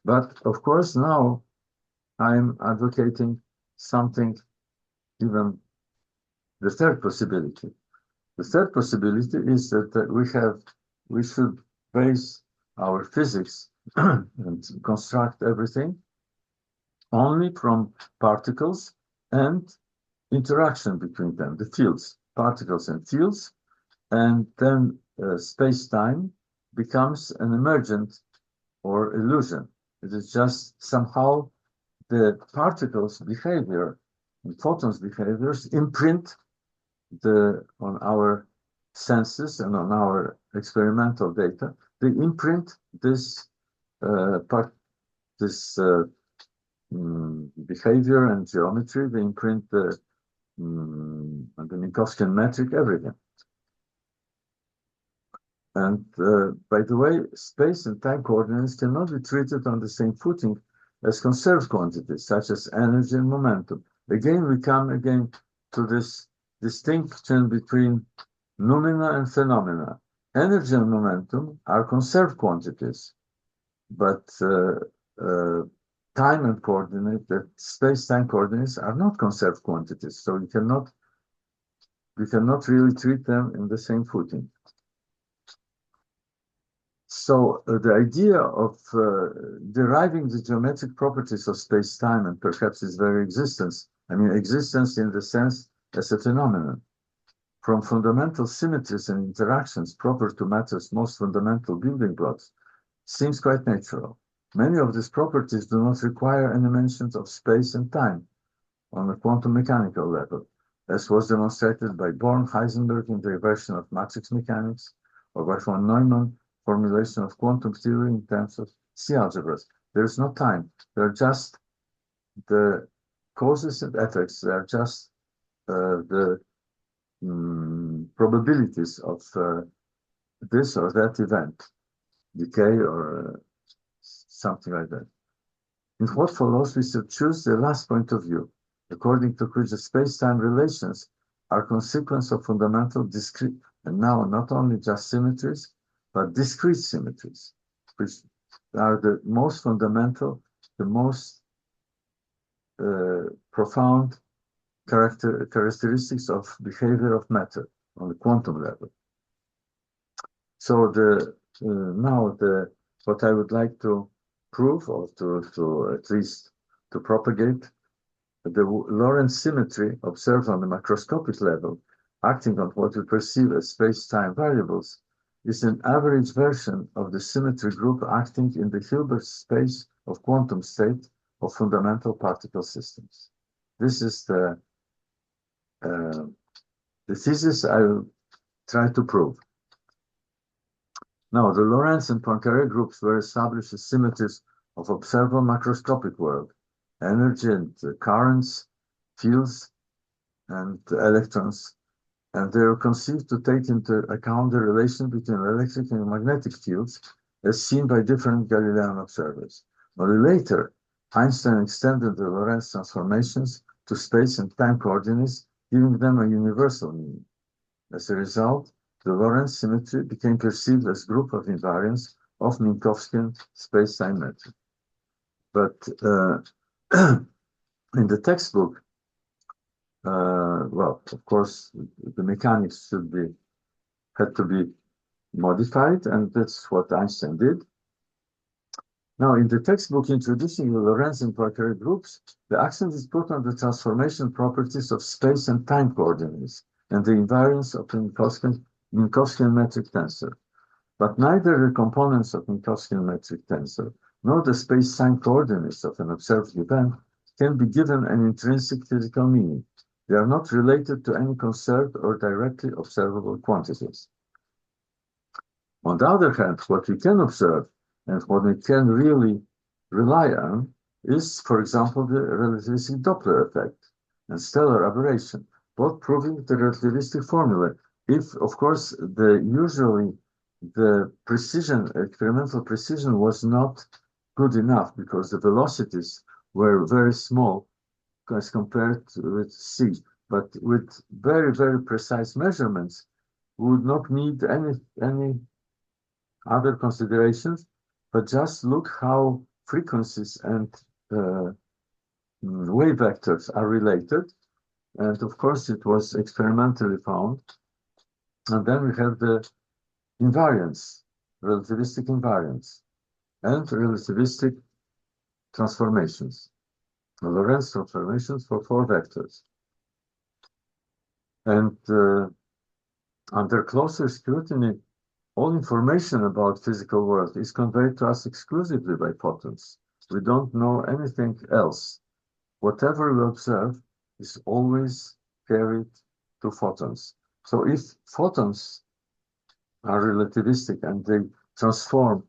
But of course, now I'm advocating something, even the third possibility. The third possibility is that we should base our physics and construct everything only from particles and interaction between them, the fields, particles and fields, and then space-time becomes an emergent or illusion. It is just somehow the particles' behavior and photons' behaviors imprint on our senses and on our experimental data. They imprint this behavior and geometry. They imprint the Minkowskian metric, everything. And by the way, space and time coordinates cannot be treated on the same footing as conserved quantities, such as energy and momentum. Again, we come to this distinction between noumena and phenomena. Energy and momentum are conserved quantities, but time and coordinate, the space-time coordinates, are not conserved quantities. So we cannot really treat them in the same footing. So the idea of deriving the geometric properties of space-time and perhaps its very existence, I mean existence in the sense as a phenomenon, from fundamental symmetries and interactions proper to matter's most fundamental building blocks, seems quite natural. Many of these properties do not require any mentions of space and time on a quantum mechanical level, as was demonstrated by Born, Heisenberg in their version of matrix mechanics, or by von Neumann formulation of quantum theory in terms of C algebras. There is no time. They're just the causes and effects. They are just the probabilities of this or that event, decay or something like that. In what follows, we should choose the last point of view, according to which the space-time relations are consequence of fundamental discrete, and now not only just symmetries, but discrete symmetries, which are the most fundamental, the most profound characteristics of behavior of matter on the quantum level. So what I would like to prove, or to at least to propagate, the Lorentz symmetry observed on the macroscopic level, acting on what we perceive as space-time variables, is an average version of the symmetry group acting in the Hilbert space of quantum state of fundamental particle systems. This is the thesis I will try to prove. Now, the Lorentz and Poincaré groups were established as symmetries of observable macroscopic world, energy and currents, fields, and electrons, and they are conceived to take into account the relation between electric and magnetic fields as seen by different Galilean observers. Only later, Einstein extended the Lorentz transformations to space and time coordinates, giving them a universal meaning. As a result, the Lorentz symmetry became perceived as a group of invariants of Minkowskian space-time metric. But in the textbook, well, of course, the mechanics had to be modified, and that's what Einstein did. Now, in the textbook introducing the Lorentz and Poincaré groups, the accent is put on the transformation properties of space and time coordinates and the invariance of Minkowskian metric tensor. But neither the components of Minkowskian metric tensor nor the space-time coordinates of an observed event can be given an intrinsic physical meaning. They are not related to any conserved or directly observable quantities. On the other hand, what we can observe and what we can really rely on is, for example, the relativistic Doppler effect and stellar aberration, both proving the relativistic formula. If, of course, usually the precision, experimental precision was not good enough because the velocities were very small as compared with C. But with very, very precise measurements, we would not need any other considerations, but just look how frequencies and wave vectors are related. And of course, it was experimentally found. And then we have the invariance, relativistic invariance, and relativistic transformations, the Lorentz transformations for 4 vectors. And under closer scrutiny, all information about physical world is conveyed to us exclusively by photons. We don't know anything else. Whatever we observe is always carried to photons. So if photons are relativistic and they transform,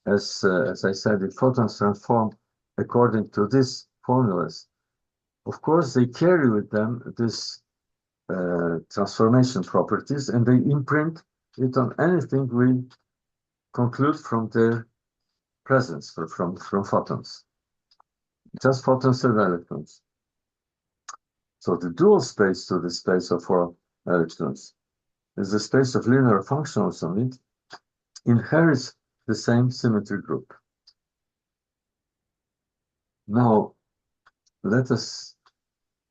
as I said, if photons transform according to these formulas, of course they carry with them this transformation properties, and they imprint it on anything we conclude from their presence, from photons. Just photons and electrons. So the dual space to the space of 4 electrons is the space of linear functionals on it, inherits the same symmetry group. Now, let us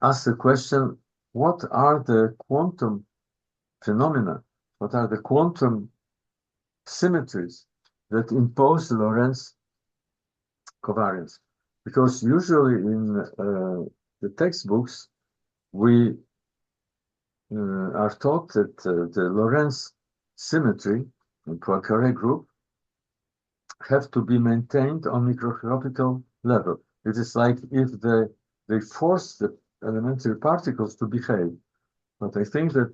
ask the question, what are the quantum phenomena? What are the quantum symmetries that impose the Lorentz covariance? Because usually in the textbooks, we are taught that the Lorentz symmetry in Poincaré group have to be maintained on microscopical level. It is like if they force the elementary particles to behave, but I think that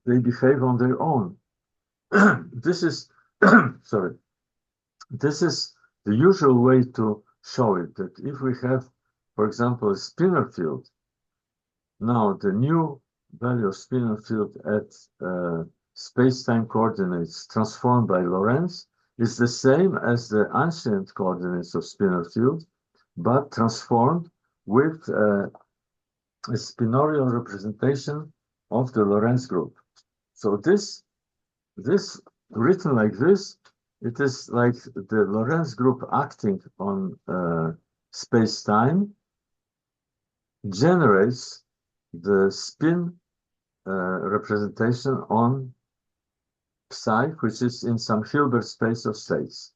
they behave on their own. This is, sorry, this is the usual way to show it, that if we have, for example, a spinor field, now the new value of spinor field at space-time coordinates transformed by Lorentz is the same as the ancient coordinates of spinor field, but transformed with a spinorial representation of the Lorentz group. So this written like this, it is like the Lorentz group acting on space-time generates the spin representation on psi, which is in some Hilbert space of states.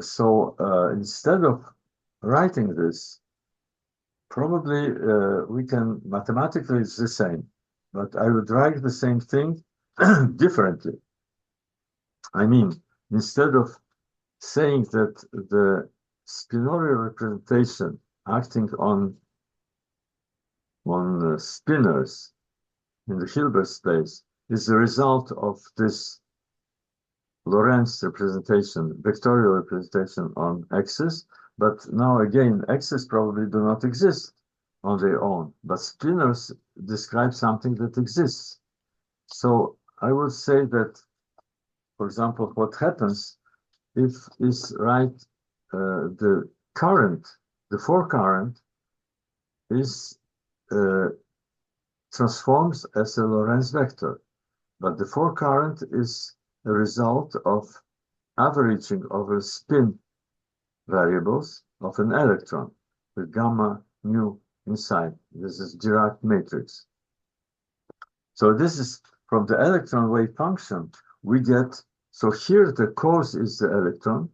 So instead of writing this, probably we can, mathematically it's the same, but I would write the same thing differently. I mean, instead of saying that the spinorial representation acting on spinors in the Hilbert space is the result of this Lorentz representation, vectorial representation on X's, but now again, X's probably do not exist on their own, but spinors describe something that exists. So I would say that, for example, what happens if is right, the current, the forecurrent is transforms as a Lorentz vector, but the forecurrent is a result of averaging over spin variables of an electron with gamma mu inside. This is Dirac matrix. So this is from the electron wave function we get. So here the cause is the electron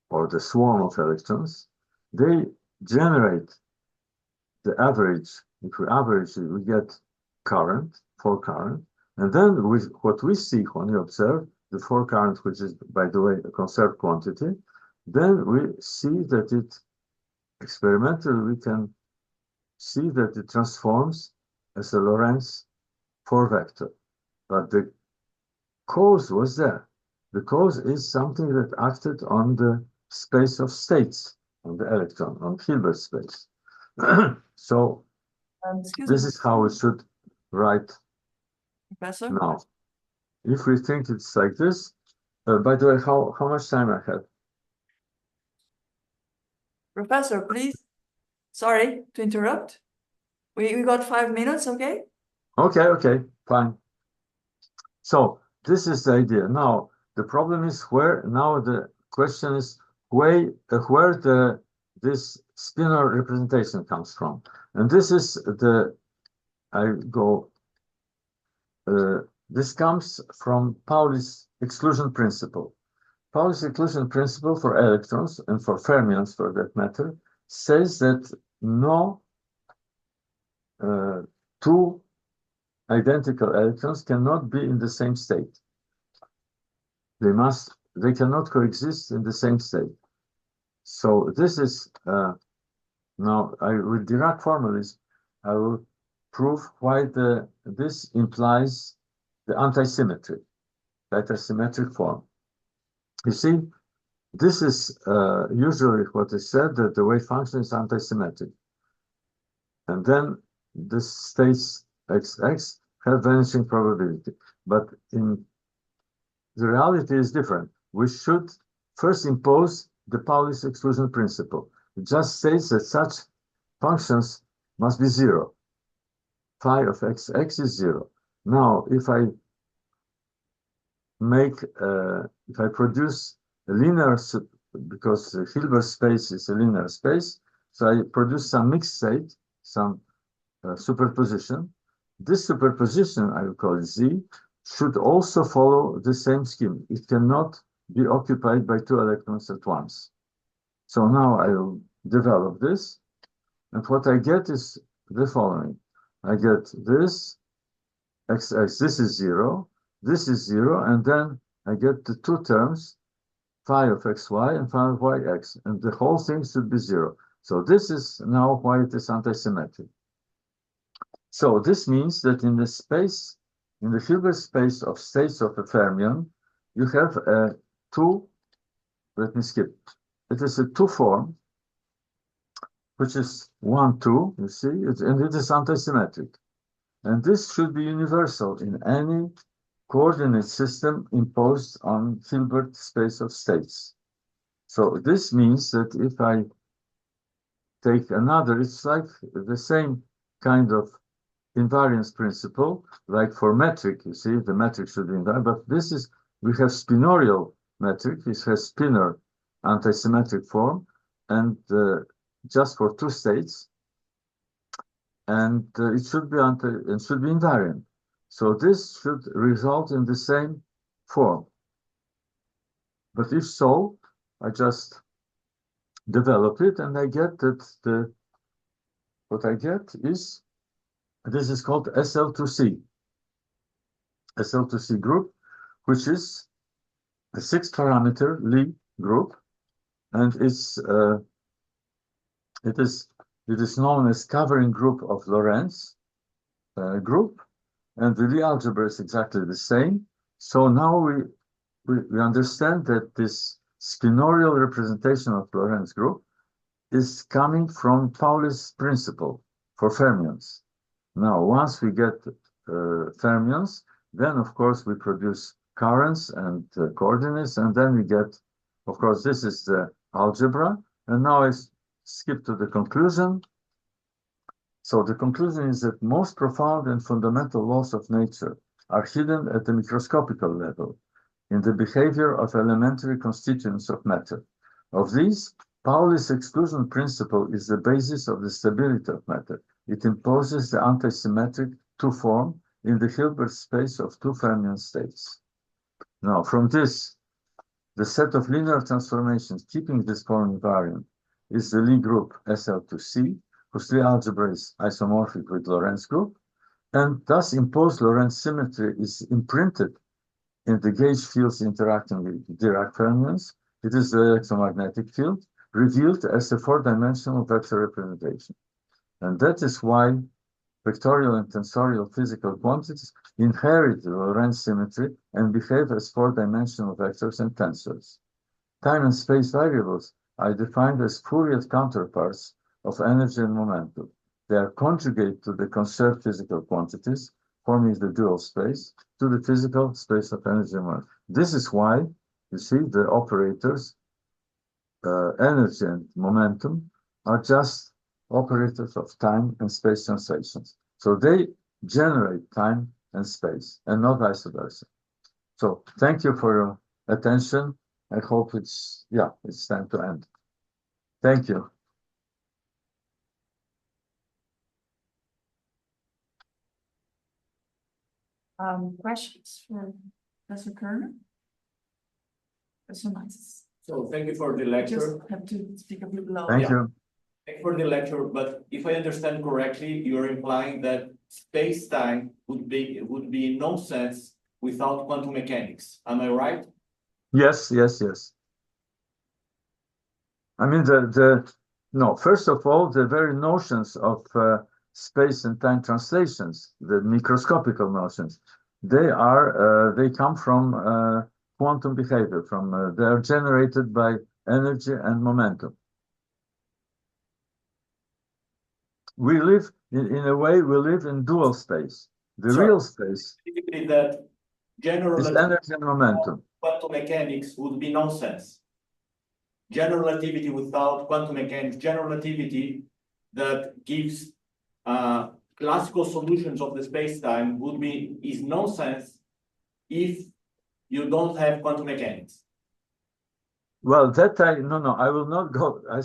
or the swarm of electrons. They generate the average. If we average it, we get current, forecurrent, and then what we see when we observe the forecurrent, which is, by the way, a conserved quantity, then we see that it experimentally we can see that it transforms as a Lorentz 4 vector. But the cause was there. The cause is something that acted on the space of states, on the electron, on Hilbert space. So this is how we should write Professor? now. If we think it's like this, by the way, how much time I have? Professor, please. Sorry to interrupt. We got 5 minutes, okay? Okay, fine. So this is the idea. Now the problem is where. Now the question is where this spinor representation comes from, and this is the this comes from Pauli's exclusion principle. Pauli's exclusion principle for electrons and for fermions, for that matter, says that no two identical electrons cannot be in the same state. They cannot coexist in the same state. So this is now with Dirac formulas, I will prove why this implies the antisymmetry, that symmetric form. You see, this is usually what is said, that the wave function is antisymmetric. And then the states XX have vanishing probability. But in the reality is different. We should first impose the Pauli's exclusion principle. It just states that such functions must be zero. Phi of XX is zero. Now, if I produce a linear, because the Hilbert space is a linear space, so I produce some mixed state, some superposition. This superposition, I will call it Z, should also follow the same scheme. It cannot be occupied by two electrons at once. So now I will develop this, and what I get is the following. I get this, XX, this is zero, and then I get the two terms, phi of xy and phi of yx, and the whole thing should be zero. So this is now why it is antisymmetric. So this means that in the space, in the Hilbert space of states of a fermion, you have a two, let me skip. It is a two form, which is 1, 2, you see, and it is antisymmetric. And this should be universal in any coordinate system imposed on Hilbert space of states. So this means that if I take another, it's like the same kind of invariance principle, like for metric, you see, the metric should be invariant, but this is, we have spinorial metric, this has spinor antisymmetric form, and just for two states, and it should be invariant. So this should result in the same form. But if so, I just develop it, and I get that what I get is, this is called SL2C. SL2C group, which is a 6-parameter Lie group, and it is known as covering group of Lorentz group, and the Lie algebra is exactly the same. So now we understand that this spinorial representation of Lorentz group is coming from Pauli's principle for fermions. Now, once we get fermions, then of course we produce currents and coordinates, and then we get, of course, this is the algebra. And now I skip to the conclusion. So the conclusion is that most profound and fundamental laws of nature are hidden at the microscopical level in the behavior of elementary constituents of matter. Of these, Pauli's exclusion principle is the basis of the stability of matter. It imposes the antisymmetric two-form in the Hilbert space of two fermion states. Now, from this, the set of linear transformations keeping this form invariant is the Lie group SL2C, whose Lie algebra is isomorphic with Lorentz group, and thus imposed Lorentz symmetry is imprinted in the gauge fields interacting with Dirac fermions. It is the electromagnetic field, revealed as a four-dimensional vector representation. And that is why vectorial and tensorial physical quantities inherit the Lorentz symmetry and behave as four-dimensional vectors and tensors. Time and space variables are defined as Fourier counterparts of energy and momentum. They are conjugate to the conserved physical quantities, forming the dual space, to the physical space of energy and momentum. This is why, you see, the operators, energy and momentum, are just operators of time and space translations. So they generate time and space, and not vice versa. So thank you for your attention. I hope it's time to end. Thank you. Questions for Professor Kerner? Professor Nice. So thank you for the lecture. Just have to speak a bit louder. Thank you. Thank you for the lecture, but if I understand correctly, you're implying that space-time would be nonsense without quantum mechanics. Am I right? Yes. I mean, no, first of all, the very notions of space and time translations, the microscopical notions, they come from quantum behavior, they are generated by energy and momentum. We live, in a way, we live in dual space. The real space that general is energy and momentum. Quantum mechanics would be nonsense. General relativity without quantum mechanics, general relativity that gives classical solutions of the space-time is nonsense if you don't have quantum mechanics. Well, I will not go. I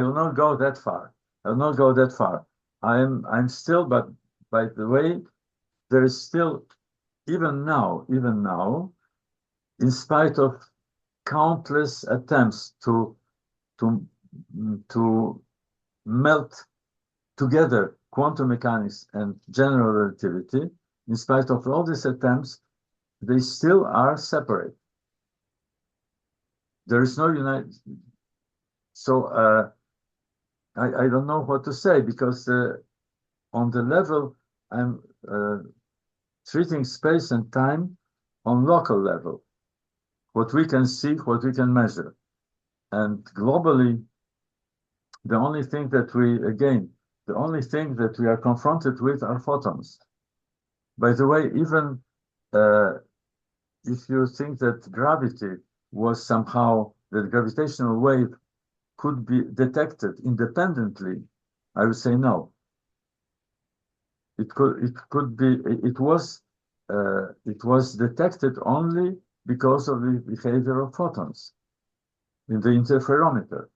will not go that far. I will not go that far. I'm still, but by the way, there is still, even now, in spite of countless attempts to melt together quantum mechanics and general relativity, in spite of all these attempts, they still are separate. There is no unite. So I don't know what to say, because on the level I'm treating space and time on local level, what we can see, what we can measure. And globally, the only thing that we are confronted with are photons. By the way, even if you think that gravity was somehow, that gravitational wave could be detected independently, I would say no. It was detected only because of the behavior of photons in the interferometer.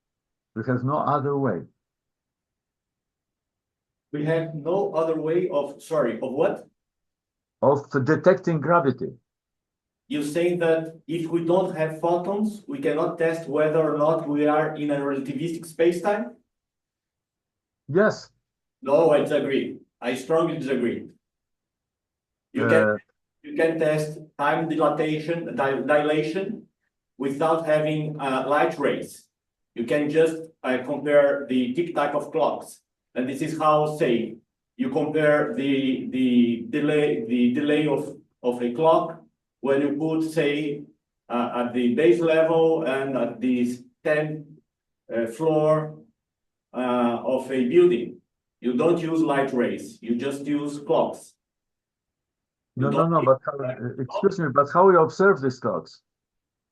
We have no other way. We have no other way of what? Of detecting gravity. You're saying that if we don't have photons, we cannot test whether or not we are in a relativistic space-time? Yes. No, I disagree. I strongly disagree. You you can test time dilation without having light rays. You can just compare the tick-tock of clocks. And this is how, say, you compare the delay of a clock when you put, say, at the base level and at the 10th floor of a building. You don't use light rays, you just use clocks. No, but excuse me, but how you observe these clocks?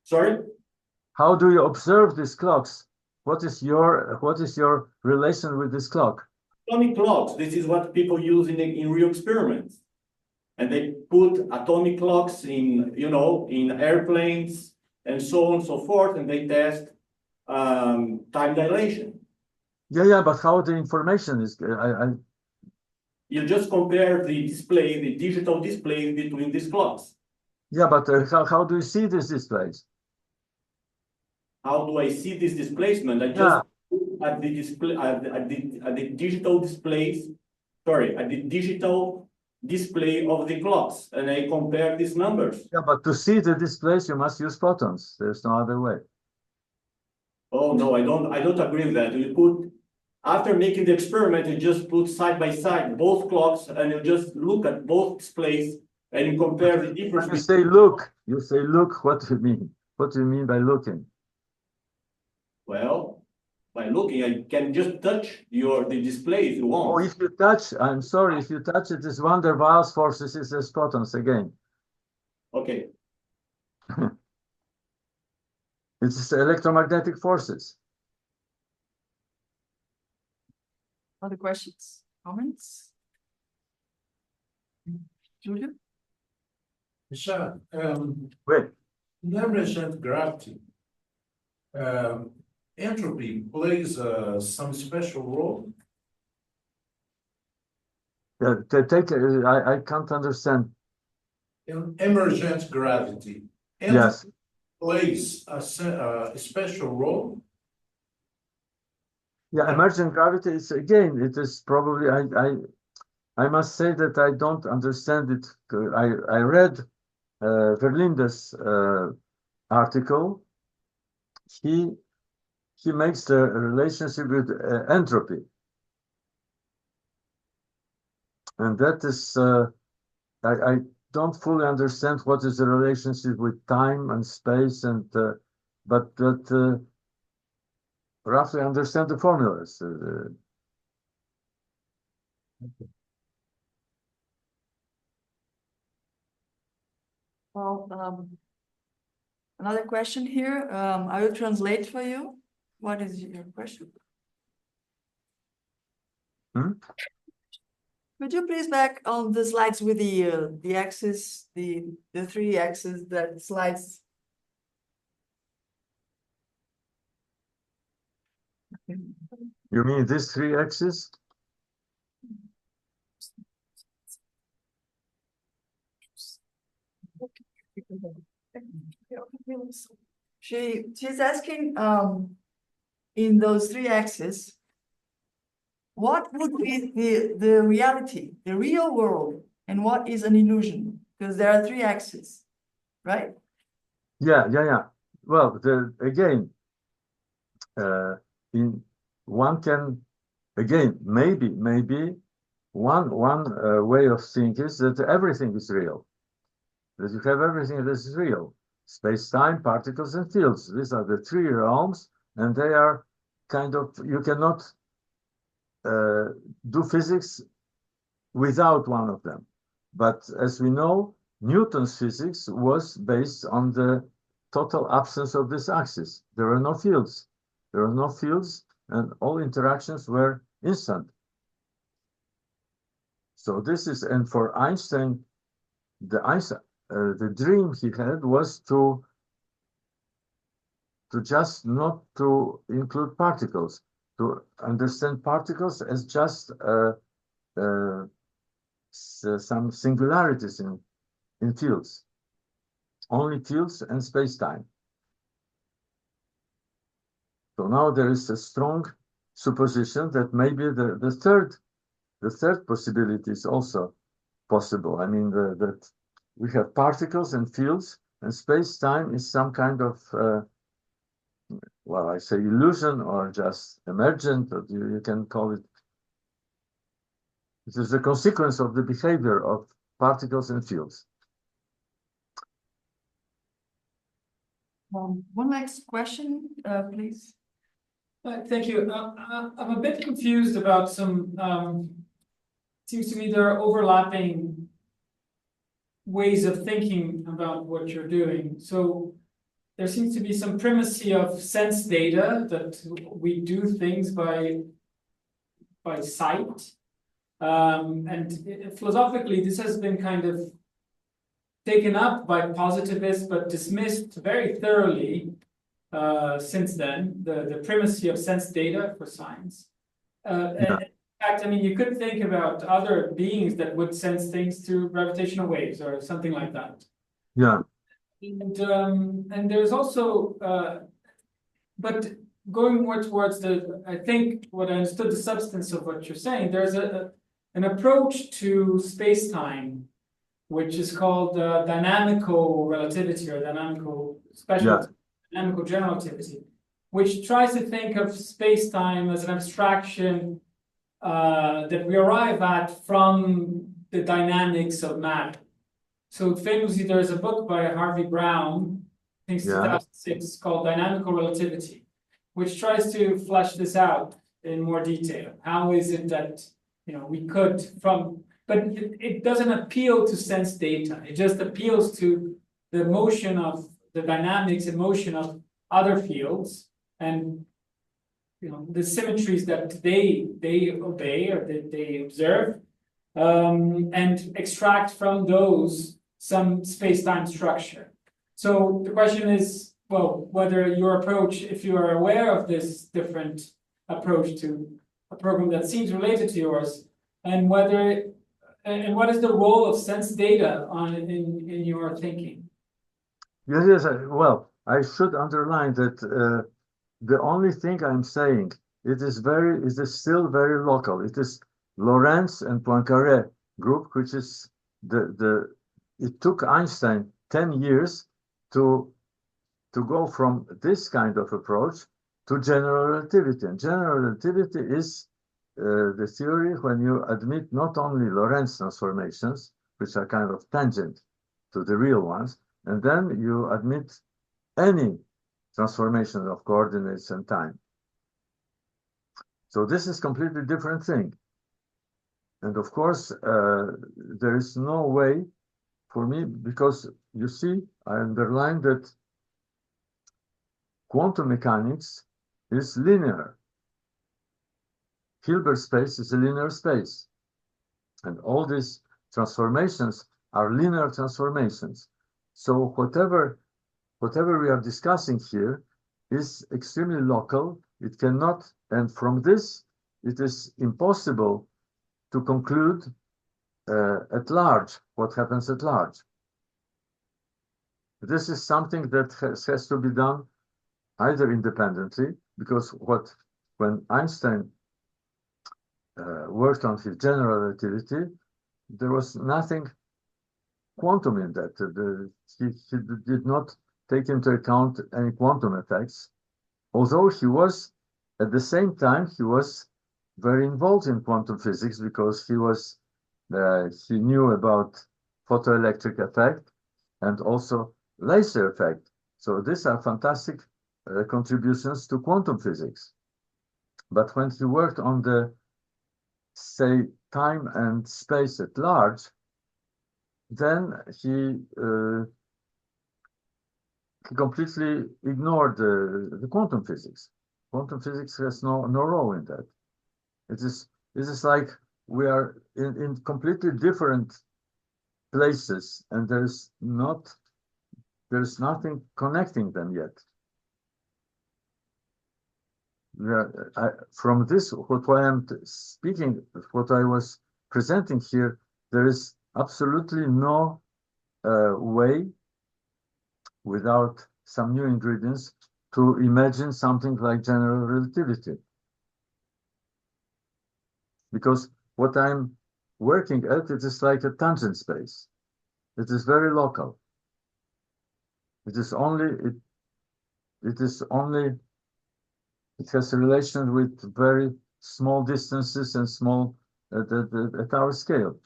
Sorry? How do you observe these clocks? What is your relation with this clock? Atomic clocks, this is what people use in real experiments. And they put atomic clocks in, in airplanes and so on and so forth, and they test time dilation. Yeah, but how the information is? You just compare the display, the digital display between these clocks. Yeah, but how do you see these displays? How do I see this displacement? I just look at the display at the digital displays. Sorry, at the digital display of the clocks, and I compare these numbers. Yeah, but to see the displays, you must use photons. There's no other way. Oh no, I don't agree with that. You put after making the experiment, you just put side by side both clocks, and you just look at both displays and you compare the difference. You say look. You say look. What do you mean? What do you mean by looking? Well, by looking, I can just touch the display if you want. Oh, if you touch, I'm sorry, if you touch it, is van der Waals forces is as photons again. Okay. It's electromagnetic forces. Other questions, comments? Julia? Michelle, Wait, in emergent gravity, entropy plays some special role. I can't understand. In emergent gravity, Yes. plays a special role. Yeah, emergent gravity is again, it is probably, I must say that I don't understand it. I read Verlinde's article. He makes the relationship with entropy. And that is, I don't fully understand what is the relationship with time and space, and but roughly understand the formulas. Well, another question here. I will translate for you. What is your question? Could you please back on the slides with the axis, the 3 axes, that slides? You mean these 3 axes? She's asking, in those 3 axes, what would be the reality, the real world, and what is an illusion? Because there are 3 axes, right? Yeah. Well, again, in one can, again, maybe one way of thinking is that everything is real. That you have everything that is real. Space-time, particles, and fields. These are the 3 realms, and they are kind of, you cannot do physics without one of them. But as we know, Newton's physics was based on the total absence of this axis. There were no fields. There were no fields, and all interactions were instant. So this is, and for Einstein, the dream he had was to just not to include particles, to understand particles as just some singularities in fields, only fields and space-time. So now there is a strong supposition that maybe the third possibility is also possible. I mean, that we have particles and fields, and space-time is some kind of, well, I say illusion or just emergent, or you can call it. It is a consequence of the behavior of particles and fields. One next question, please. Thank you. I'm a bit confused about some, seems to me there are overlapping ways of thinking about what you're doing. So there seems to be some primacy of sense data, that we do things by sight. And philosophically, this has been kind of taken up by positivists, but dismissed very thoroughly since then, the primacy of sense data for science. In fact, I mean, you could think about other beings that would sense things through gravitational waves or something like that. Yeah. And there's also, but going more towards I think what I understood the substance of what you're saying, there's an approach to space-time, which is called dynamical relativity or dynamical dynamical general relativity, which tries to think of space-time as an abstraction that we arrive at from the dynamics of matter. So famously, there's a book by Harvey Brown, I think it's 2006, called Dynamical Relativity, which tries to flesh this out in more detail. How is it that, we could but it doesn't appeal to sense data. It just appeals to the motion of the dynamics and motion of other fields, and the symmetries that they obey or that they observe, and extract from those some space-time structure. So the question is, well, whether your approach, if you are aware of this different approach to a program that seems related to yours, and whether and what is the role of sense data in your thinking? Yes. Well, I should underline that the only thing I'm saying, it is still very local. It is Lorentz and Poincaré group, which is it took Einstein 10 years to go from this kind of approach to general relativity. And general relativity is the theory when you admit not only Lorentz transformations, which are kind of tangent to the real ones, and then you admit any transformation of coordinates and time. So this is completely different thing. And of course, there is no way for me, because you see, I underlined that quantum mechanics is linear. Hilbert space is a linear space. And all these transformations are linear transformations. So whatever we are discussing here is extremely local. It cannot, and from this, it is impossible to conclude at large what happens at large. This is something that has to be done either independently, because when Einstein worked on his general relativity, there was nothing quantum in that. He did not take into account any quantum effects, although he was, at the same time, he was very involved in quantum physics, because he knew about photoelectric effect and also laser effect. So these are fantastic contributions to quantum physics. But when he worked on the, say, time and space at large, then he completely ignored the quantum physics. Quantum physics has no role in that. It is like we are in completely different places, and there's nothing connecting them yet. From this, what I am speaking, what I was presenting here, there is absolutely no way, without some new ingredients, to imagine something like general relativity. Because what I'm working at, it is like a tangent space. It is very local. It is only, it has a relation with very small distances and small, at our scale.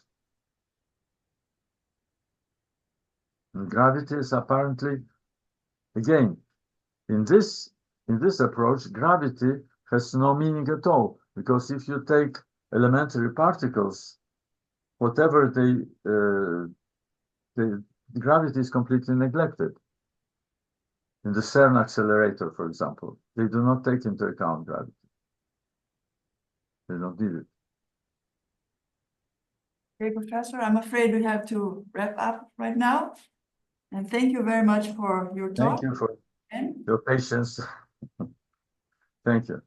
And gravity is apparently, again, in this approach, gravity has no meaning at all, because if you take elementary particles, whatever the gravity is completely neglected. In the CERN accelerator, for example, they do not take into account gravity. They don't need it. Okay, Professor, I'm afraid we have to wrap up right now. And thank you very much for your talk. Thank you for And your patience. Thank you.